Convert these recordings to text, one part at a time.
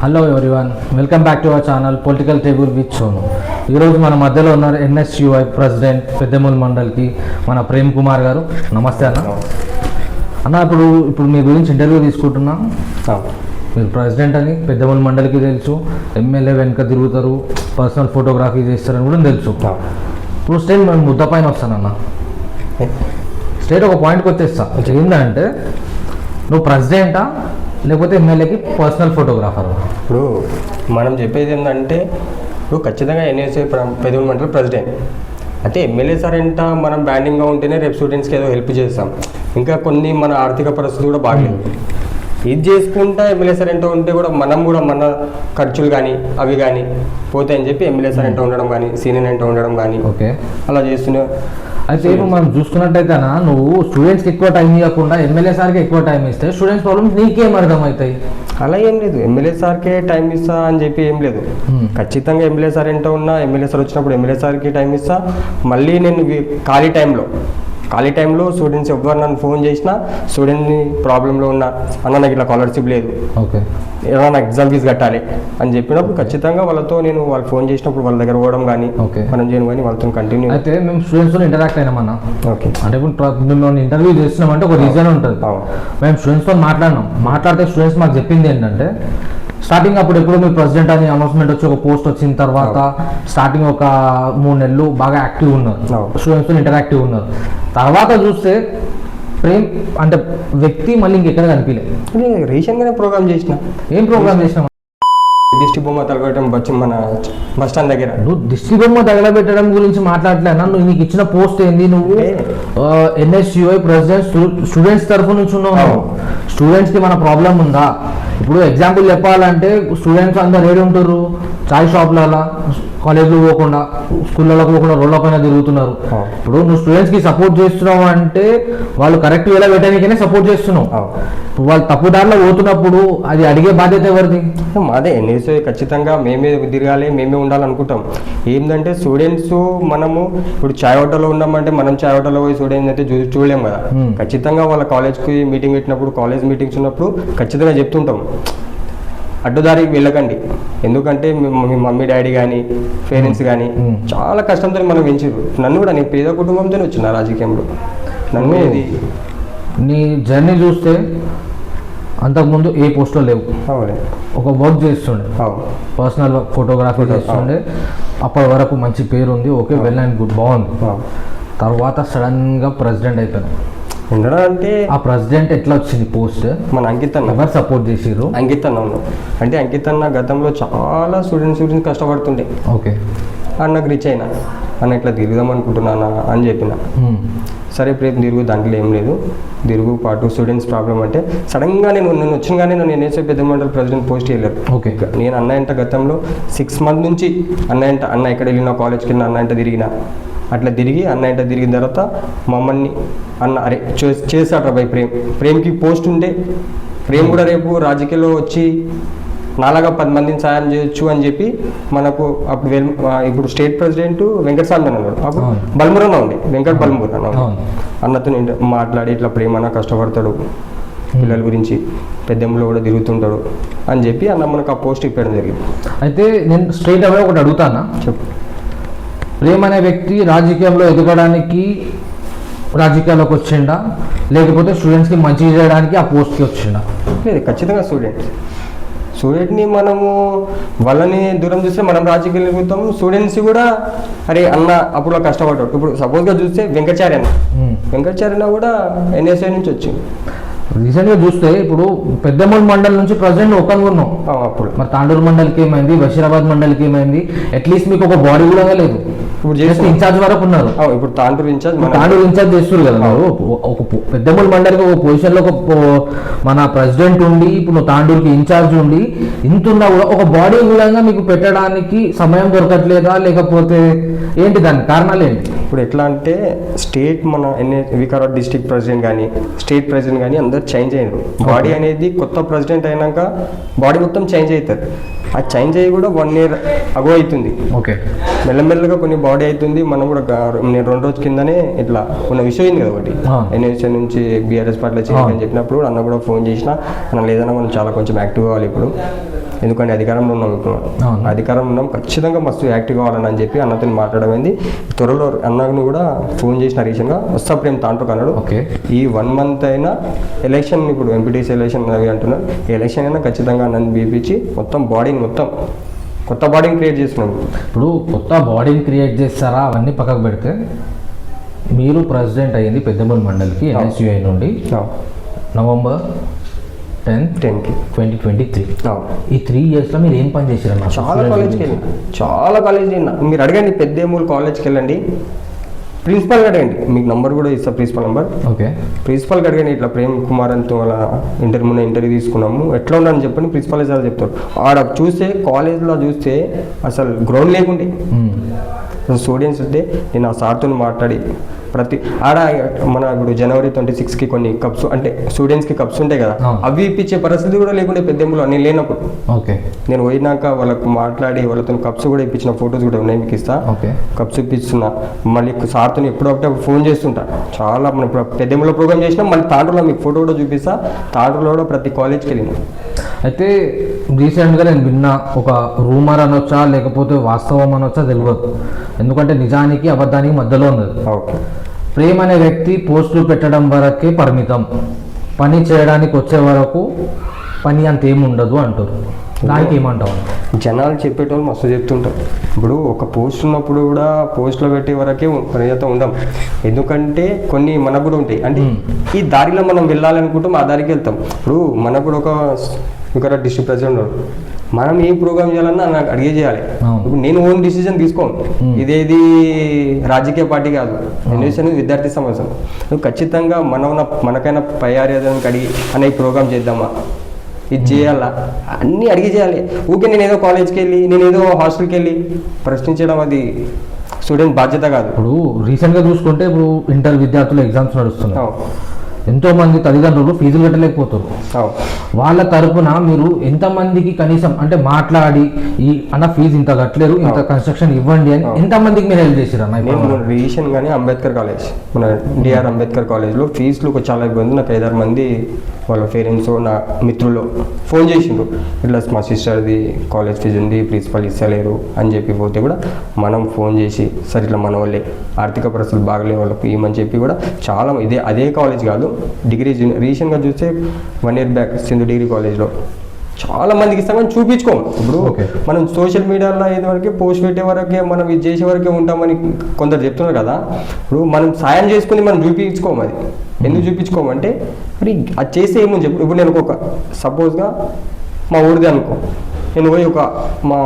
Hello everyone, welcome back to our channel political table with Sonu. ఈరోజు మన మధ్యలో ఉన్నారు ఎన్ఎస్యుఐ ప్రెసిడెంట్ పెద్దమూల్ మండల్కి మన ప్రేమ్ కుమార్ గారు. నమస్తే అన్న. అన్న ఇప్పుడు మీ గురించి ఇంటర్వ్యూ తీసుకుంటున్నాం. మీరు ప్రెసిడెంట్ అని పెద్దమూల్ మండలికి తెలుసు, ఎమ్మెల్యే వెనుక తిరుగుతారు, పర్సనల్ ఫోటోగ్రఫీ చేస్తారని కూడా తెలుసు. ఇప్పుడు స్టేట్ మేము ముద్ద పైన వస్తానన్న, స్టేట్ ఒక పాయింట్కి వచ్చేస్తా. ఏంటంటే నువ్వు ప్రెసిడెంటా లేకపోతే ఎమ్మెల్యేకి పర్సనల్ ఫోటోగ్రాఫర్? ఇప్పుడు మనం చెప్పేది ఏంటంటే ఇప్పుడు ఖచ్చితంగా ఎన్ఎస్ఏ పెద్దమూల్ మండలి ప్రెసిడెంట్ అయితే ఎమ్మెల్యే సార్ ఎంత మనం బ్యాండింగ్గా ఉంటేనే రేపు స్టూడెంట్స్కి ఏదో హెల్ప్ చేస్తాం. ఇంకా కొన్ని మన ఆర్థిక పరిస్థితి కూడా బాగలేదు, ఇది చేసుకుంటా ఎమ్మెల్యే సార్ ఎంతో ఉంటే కూడా మనం కూడా మన ఖర్చులు కానీ అవి కానీ పోతాయని చెప్పి ఎమ్మెల్యే సార్ ఎంతో ఉండడం కానీ సీనియర్ ఎంతో ఉండడం కానీ ఓకే అలా చేస్తూనే. అయితే ఇప్పుడు మనం చూసుకున్నట్టయితేనా, నువ్వు స్టూడెంట్స్కి ఎక్కువ టైం ఇవ్వకుండా ఎమ్మెల్యే సార్కి ఎక్కువ టైం ఇస్తే స్టూడెంట్స్ ప్రాబ్లమ్స్ నీకేం అర్థమవుతాయి? అలా ఏం లేదు, ఎమ్మెల్యే సార్కే టైం ఇస్తా అని చెప్పి ఏం లేదు. ఖచ్చితంగా ఎమ్మెల్యే సార్ ఎంతో ఉన్నా ఎమ్మెల్యే సార్ వచ్చినప్పుడు ఎమ్మెల్యే సార్కి టైం ఇస్తా. మళ్ళీ నేను ఖాళీ టైంలో స్టూడెంట్స్ ఎవరు నన్ను ఫోన్ చేసినా, స్టూడెంట్ని ప్రాబ్లంలో ఉన్నా, అన్న నాకు ఇట్లా స్కాలర్షిప్ లేదు, ఓకే ఏదైనా నాకు ఎగ్జామ్ ఫీజు కట్టాలి అని చెప్పినప్పుడు ఖచ్చితంగా వాళ్ళతో నేను వాళ్ళు ఫోన్ చేసినప్పుడు వాళ్ళ దగ్గర పోవడం కానీ మనం చేయడం కానీ వాళ్ళతో కంటిన్యూ. అయితే మేము స్టూడెంట్స్తో ఇంటరాక్ట్ అయినామన్నా. ఓకే, అంటే ఇప్పుడు మేము ఇంటర్వ్యూ చేస్తున్నామంటే ఒక రీజన్ ఉంటుంది. మేము స్టూడెంట్స్తో మాట్లాడితే స్టూడెంట్స్ మాకు చెప్పింది ఏంటంటే, స్టార్టింగ్ అప్పుడు ఎప్పుడు మీరు ప్రెసిడెంట్ అని అనౌన్స్మెంట్ వచ్చి ఒక పోస్ట్ వచ్చిన తర్వాత స్టార్టింగ్ ఒక 3 నెలలు బాగా యాక్టివ్ ఉన్నారు, స్టూడెంట్స్తో ఇంటరాక్టివ్ ఉన్నారు. తర్వాత చూస్తే ప్రేమ్ అంటే వ్యక్తి మళ్ళీ ఇంకెక్కడ కనిపించలేదు. రీసెంట్గానే ప్రోగ్రామ్ చేసిన. ఏం ప్రోగ్రామ్ చేసినా? దిష్టి బొమ్మ తగలబెట్టడం వచ్చి మన బస్ స్టాండ్ దగ్గర. నువ్వు దిష్టి బొమ్మ తగలబెట్టడం గురించి మాట్లాడలేనా? నువ్వు నీకు ఇచ్చిన పోస్ట్ ఏంది? నువ్వు ఎన్ఎస్యుఐ ప్రెసిడెంట్ స్టూడెంట్స్ తరఫు నుంచి ఉన్నావు. స్టూడెంట్స్కి మన ప్రాబ్లం ఉందా? ఇప్పుడు ఎగ్జాంపుల్ చెప్పాలంటే స్టూడెంట్స్ అందరు ఏడు ఉంటారు, చాయ్ షాప్లలో, కాలేజ్లో పోకుండా, స్కూళ్ళలో పోకుండా రోడ్ల పైన తిరుగుతున్నారు. ఇప్పుడు నువ్వు స్టూడెంట్స్కి సపోర్ట్ చేస్తున్నావు అంటే వాళ్ళు కరెక్ట్ వేలా పెట్టడానికైనా సపోర్ట్ చేస్తున్నావు. వాళ్ళు తప్పుదారిలో పోతున్నప్పుడు అది అడిగే బాధ్యత ఎవరిది? అదే ఎన్ఎస్ఐ ఖచ్చితంగా మేమే తిరగాలి, మేమే ఉండాలనుకుంటాం. ఏంటంటే స్టూడెంట్స్ మనము ఇప్పుడు చాయ్ హోటల్లో ఉన్నామంటే మనం చాయ్ హోటల్లో పోయి స్టూడెంట్స్ అయితే చూడలేం కదా. ఖచ్చితంగా వాళ్ళ కాలేజ్కి మీటింగ్ పెట్టినప్పుడు, కాలేజ్ మీటింగ్స్ ఉన్నప్పుడు ఖచ్చితంగా చెప్తుంటాం, అడ్డుదారికి వెళ్ళకండి. ఎందుకంటే మీ మమ్మీ డాడీ కానీ పేరెంట్స్ కానీ చాలా కష్టంతో మనం పెంచారు. నన్ను కూడా నేను పేద కుటుంబంతో వచ్చిన రాజకీయంలో. నన్ను ఇది నీ జర్నీ చూస్తే అంతకుముందు ఏ పోస్ట్లో లేవు, ఒక వర్క్ చేస్తుండే, పర్సనల్ ఫోటోగ్రఫీ చేస్తుండే. అప్పటి వరకు మంచి పేరు ఉంది, ఓకే, వెల్ అండ్ గుడ్, బాగుంది. తర్వాత సడన్గా ప్రెసిడెంట్ అయిపోయాను. ఉండడం అంటే ఆ ప్రెసిడెంట్ ఎట్లా వచ్చింది పోస్ట్? మన అంకిత్ అన్న ఎవరు సపోర్ట్ చేసిర్రు? అంకిత్ అన్న ఉన్నాం. అంటే అంకిత్ అన్న గతంలో చాలా స్టూడెంట్స్ గురించి కష్టపడుతుండే. ఓకే, అన్నకు రీచ్ అయినా, అన్న ఇట్లా తిరుగుదాం అనుకుంటున్నానా అని చెప్పిన. సరే ప్రేమ్ తిరుగు, దాంట్లో ఏం లేదు, తిరుగు పాటు స్టూడెంట్స్ ప్రాబ్లం అంటే సడన్గా నేను వచ్చిన కానీ నన్ను ఎన్ఎస్ఐ పెద్దమూల్ మండలి ప్రెసిడెంట్ పోస్ట్ చేయలేదు. ఓకే, నేను అన్న గతంలో 6 months నుంచి అన్న ఎక్కడ వెళ్ళినా, కాలేజ్కి వెళ్ళినా అన్న తిరిగిన. అట్లా తిరిగి అన్న తిరిగిన తర్వాత మమ్మల్ని అన్న అరే చేశాడు భయ్ ప్రేమ్కి పోస్ట్ ఉంటే ప్రేమ్ కూడా రేపు రాజకీయాల్లో వచ్చి నాలాగా 10 మందిని సాయం చేయొచ్చు అని చెప్పి మనకు అప్పుడు ఇప్పుడు స్టేట్ ప్రెసిడెంట్ వెంకటస్వామి అన్నాడు, అప్పుడు బల్మురన్న ఉండే, వెంకట్ బల్మూర్ అన్నతో నేను మాట్లాడి ఇట్లా ప్రేమ్ అన్న కష్టపడతాడు, పిల్లల గురించి పెద్దమ్మలో కూడా తిరుగుతుంటాడు అని చెప్పి అన్న మనకు ఆ పోస్ట్ ఇప్పడం జరిగింది. అయితే నేను స్ట్రైట్ అవే ఒకటి అడుగుతానా, చెప్పు. ప్రేమ్ అనే వ్యక్తి రాజకీయంలో ఎదగడానికి రాజకీయాల్లోకి వచ్చిండా, లేకపోతే స్టూడెంట్స్కి మంచి చేయడానికి ఆ పోస్ట్కి వచ్చిండా? లేదు, ఖచ్చితంగా స్టూడెంట్ని మనము వాళ్ళని దూరం చూస్తే మనం రాజకీయాలు ఎదుగుతాం. స్టూడెంట్స్ కూడా అరే అన్న అప్పుడు కష్టపడ్డాడు. ఇప్పుడు సపోజ్గా చూస్తే వెంకటాచార్య కూడా ఎన్ఎస్ఐ నుంచి వచ్చింది. రీసెంట్గా చూస్తే ఇప్పుడు పెద్దమూల్ మండల్ నుంచి ప్రెసిడెంట్ ఒకరు ఉన్నాం. అప్పుడు మరి తాండూరు మండలికి ఏమైంది, బషీరాబాద్ మండలికి ఏమైంది? అట్లీస్ట్ మీకు ఒక బాడీ కూడా లేదు. ఇప్పుడు జస్ట్ ఇన్ఛార్జ్ వరకు ఉన్నారు. ఇప్పుడు తాండూరు ఇన్ఛార్జ్ చేస్తారు కదా. ఒక పెద్దమూల్ మండలికి ఒక పొజిషన్లో మన ప్రెసిడెంట్ ఉండి, ఇప్పుడు నువ్వు తాండూరుకి ఇన్ఛార్జ్ ఉండి, ఇంతున్నా కూడా ఒక బాడీ కూడా మీకు పెట్టడానికి సమయం దొరకట్లేదా, లేకపోతే ఏంటి దాని కారణాలు ఏంటి? ఇప్పుడు ఎట్లా అంటే స్టేట్ మన వికారాబాద్ డిస్ట్రిక్ట్ ప్రెసిడెంట్ కానీ స్టేట్ ప్రెసిడెంట్ కానీ అందరు చేంజ్ అయ్యారు. బాడీ అనేది కొత్త ప్రెసిడెంట్ అయినాక బాడీ మొత్తం చేంజ్ అవుతుంది. ఆ చేంజ్ అయ్యి కూడా 1 year అగో అవుతుంది. ఓకే, మెల్లమెల్లగా కొన్ని బాడీ అవుతుంది. మనం కూడా నేను 2 రోజుల కిందనే ఇట్లా ఉన్న విషయం అయింది కదా ఒకటి, ఎన్ఎస్ఐ నుంచి బీఆర్ఎస్ పార్టీలో చేయాలని చెప్పినప్పుడు అన్న కూడా ఫోన్ చేసిన, అన్న లేదన్నా మనం చాలా కొంచెం యాక్టివ్ కావాలి ఇప్పుడు ఎందుకంటే అధికారంలో ఉన్నాం ఇప్పుడు అవును. అధికారంలో ఉన్నాం, ఖచ్చితంగా మస్తు యాక్టివ్ కావాలని అని చెప్పి అన్నతో మాట్లాడమైంది. త్వరలో అన్నను కూడా ఫోన్ చేసిన రీసెంట్గా వస్తా ప్రేమ్ తాంటూ అన్నాడు. ఓకే. ఈ 1 month అయినా ఎలక్షన్, ఇప్పుడు ఎంపీటీసీ ఎలక్షన్ అవి అంటున్నారు, ఈ ఎలక్షన్ అయినా ఖచ్చితంగా నన్ను పిలిపించి మొత్తం బాడీని కొత్త బాడీని క్రియేట్ చేస్తున్నాం. ఇప్పుడు కొత్త బాడీని క్రియేట్ చేస్తారా అవన్నీ పక్కకు పెడితే, మీరు ప్రెసిడెంట్ అయ్యింది పెద్దమూలు మండలికి NSUI నుండి November 10th 2023. ఈ 3 yearsలో మీరు ఏం పని చేశారన్న? చాలా కాలేజ్కి వెళ్ళినా మీరు అడగండి, పెద్దేమూలు కాలేజ్కి వెళ్ళండి, ప్రిన్సిపల్కి అడగండి, మీకు నంబర్ కూడా ఇస్తా, ప్రిన్సిపల్ నంబర్. ఓకే. ప్రిన్సిపల్కి అడగండి, ఇట్లా ప్రేమ్ కుమార్ అంతో అలా ఇంటర్వ్యూ తీసుకున్నాము, ఎట్లా ఉండని చెప్పని ప్రిన్సిపల్ సార్ చెప్తారు. ఆడ చూస్తే కాలేజ్లో చూస్తే అసలు గ్రౌండ్ లేకుండే, స్టూడెంట్స్ ఉంటే నేను ఆ సార్తో మాట్లాడి ప్రతి ఆడ మన ఇప్పుడు January 26కి కొన్ని కప్స్ అంటే స్టూడెంట్స్కి కప్స్ ఉంటాయి కదా, అవి ఇప్పించే పరిస్థితి కూడా లేకుండే పెద్దెంబులో నేను లేనప్పుడు. ఓకే. నేను పోయినాక వాళ్ళకు మాట్లాడి వాళ్ళతో కప్స్ కూడా ఇప్పించిన ఫొటోస్ కూడా ఉన్నాయి, మీకు ఇస్తా. ఓకే. కప్స్ ఇప్పిస్తున్నా, మళ్ళీ సార్తో ఎప్పుడొకటే ఫోన్ చేస్తుంటా. చాలా మనం ఇప్పుడు పెద్దెంబులో ప్రోగ్రామ్ చేసినా మళ్ళీ తాండ్రులో మీకు ఫోటో కూడా చూపిస్తా, తాండ్రులో కూడా ప్రతి కాలేజ్కి వెళ్ళినా. అయితే రీసెంట్గా నేను విన్నా, ఒక రూమర్ అనొచ్చా లేకపోతే వాస్తవం అనొచ్చా తెలియదు, ఎందుకంటే నిజానికి అబద్ధానికి మధ్యలో ఉన్నది. ఓకే. ప్రేమ్ అనే వ్యక్తి పోస్టులు పెట్టడం వరకే పరిమితం, పని చేయడానికి వచ్చే వరకు పని అంత ఏముండదు అంటారు. దానికి ఏమంటావు? జనాలు చెప్పేటోళ్ళు మస్తు చెప్తుంటారు. ఇప్పుడు ఒక పోస్ట్ ఉన్నప్పుడు కూడా పోస్ట్లో పెట్టే వరకే పరిమిత ఉండం, ఎందుకంటే కొన్ని మనకు కూడా ఉంటాయి. అంటే ఈ దారిలో మనం వెళ్ళాలనుకుంటాం, ఆ దారికి వెళ్తాం. ఇప్పుడు మనకు కూడా ఒక డిస్ట్రిక్ట్ ప్రెసిడెంట్ మనం ఏం ప్రోగ్రామ్ చేయాలన్నా నాకు అడిగే చేయాలి. ఇప్పుడు నేను ఓన్ డిసిజన్ తీసుకోను, ఇదేది రాజకీయ పార్టీ కాదు, ఎన్ఎస్ఎన్ విద్యార్థి సమస్య. నువ్వు ఖచ్చితంగా మనకైనా పై ఆర్యాదానికి అడిగి అనే ప్రోగ్రామ్ చేద్దామా, ఇది చేయాలా, అన్నీ అడిగి చేయాలి. ఊకే నేను ఏదో కాలేజ్కి వెళ్ళి నేను ఏదో హాస్టల్కి వెళ్ళి ప్రశ్నించడం అది స్టూడెంట్ బాధ్యత కాదు. ఇప్పుడు రీసెంట్గా చూసుకుంటే ఇప్పుడు ఇంటర్ విద్యార్థులు ఎగ్జామ్స్ నడుస్తున్నాయి, ఎంతోమంది తల్లిదండ్రులు ఫీజులు కట్టలేకపోతారు. వాళ్ళ తరపున మీరు ఎంతమందికి కనీసం అంటే మాట్లాడి ఈ అన్న ఫీజు ఇంత కట్టలేరు, ఇంత కన్స్ట్రక్షన్ ఇవ్వండి అని ఎంతమందికి మీరు హెల్ప్ చేశారు అన్న? నేను రీసెంట్ గానీ అంబేద్కర్ కాలేజ్, మన డిఆర్ అంబేద్కర్ కాలేజ్లో ఫీజులు చాలా ఇబ్బంది. నాకు 5-6 మంది వాళ్ళ పేరెంట్స్ నా మిత్రులు ఫోన్ చేసిండ్రు, ఇట్లా మా సిస్టర్ది కాలేజ్ ఫీజు ఉంది, ప్రిన్సిపల్ ఇస్తలేరు అని చెప్పి పోతే కూడా మనం ఫోన్ చేసి సరే ఇట్లా మన వాళ్ళే ఆర్థిక పరిస్థితులు బాగలే వాళ్ళకి ఇవ్వమని చెప్పి కూడా చాలా అదే కాలేజ్ కాదు, డిగ్రీ రీసెంట్గా చూస్తే 1 year బ్యాక్ సింధు డిగ్రీ కాలేజ్లో చాలా మందికి ఇస్తాం కానీ చూపించుకోము. ఇప్పుడు మనం సోషల్ మీడియాలో ఏది వరకే పోస్ట్ పెట్టే వరకే మనం ఇది చేసే వరకే ఉంటామని కొందరు చెప్తున్నారు కదా. ఇప్పుడు మనం సాయం చేసుకుని మనం చూపించుకోము, అది ఎందుకు చూపించుకోమంటే మరి అది చేస్తే ఏమని చెప్పు. ఇప్పుడు నేను ఒక సపోజ్గా మా ఊరిది అనుకో, నేను పోయి మా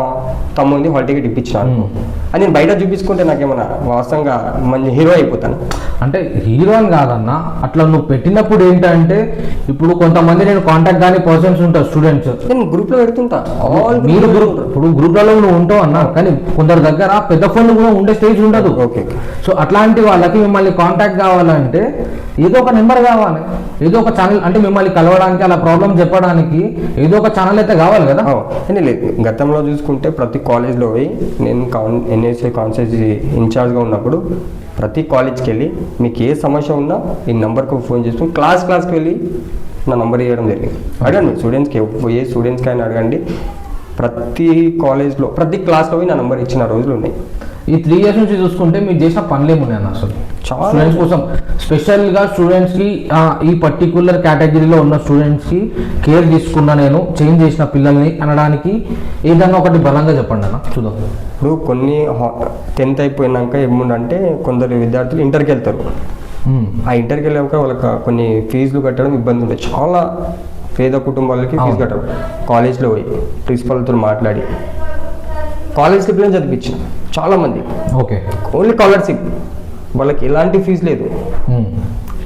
తమ్ముడిని హాల్ టికెట్ ఇప్పించినాను అని నేను బయట చూపించుకుంటే నాకేమన్నా వాస్తవంగా మంచి హీరో అయిపోతాను. అంటే హీరో అని కాదన్నా, అట్లా నువ్వు పెట్టినప్పుడు ఏంటంటే ఇప్పుడు కొంతమంది నేను కాంటాక్ట్ కానీ పర్సన్స్ ఉంటారు, స్టూడెంట్స్, నేను గ్రూప్లో పెడుతుంటా. మీరు ఇప్పుడు గ్రూప్లలో నువ్వు ఉంటావు అన్నా, కానీ కొందరి దగ్గర పెద్ద ఫోన్లు కూడా ఉండే స్టేజ్ ఉండదు. ఓకే. సో అట్లాంటి వాళ్ళకి మిమ్మల్ని కాంటాక్ట్ కావాలంటే ఏదో ఒక నెంబర్ కావాలి, ఏదో ఒక ఛానల్, అంటే మిమ్మల్ని కలవడానికి అలా ప్రాబ్లం చెప్పడానికి ఏదో ఒక ఛానల్ అయితే కావాలి కదా. లేదు, గతంలో చూసుకుంటే ప్రతి కాలేజ్లో పోయి నేను NSUI కాన్స్టిట్యూన్సీ ఇన్ఛార్జ్గా ఉన్నప్పుడు ప్రతి కాలేజ్కి వెళ్ళి మీకు ఏ సమస్య ఉన్నా ఈ నెంబర్కి ఫోన్ చేసుకుని క్లాస్కి వెళ్ళి నా నెంబర్ ఇవ్వడం జరిగింది. అడగండి స్టూడెంట్స్కి, ఏ స్టూడెంట్స్కి అయినా అడగండి, ప్రతి కాలేజ్లో ప్రతి క్లాస్లో పోయి నా నెంబర్ ఇచ్చిన రోజులు ఉన్నాయి. ఈ 3 years నుంచి చూసుకుంటే మీరు చేసిన పనులు ఏమున్నాయి అన్న? అసలు స్టూడెంట్స్ కోసం స్పెషల్గా స్టూడెంట్స్కి ఈ పర్టికులర్ కేటగిరీలో ఉన్న స్టూడెంట్స్కి కేర్ తీసుకున్నా, నేను చేంజ్ చేసిన పిల్లల్ని అనడానికి ఏదన్నా ఒకటి బలంగా చెప్పండి అన్న, చూద్దాం. ఇప్పుడు కొన్ని 10th అయిపోయినాక ఏముందంటే కొందరు విద్యార్థులు ఇంటర్కి వెళ్తారు. ఆ ఇంటర్కి వెళ్ళాక వాళ్ళకి కొన్ని ఫీజులు కట్టడం ఇబ్బంది ఉంటుంది. చాలా పేద కుటుంబాలకి ఫీజు కట్టడం, కాలేజ్లో పోయి ప్రిన్సిపల్తో మాట్లాడి కాలేజ్ స్లిప్లను చదివించిన చాలామంది. ఓకే. ఓన్లీ స్కాలర్షిప్, వాళ్ళకి ఎలాంటి ఫీజు లేదు,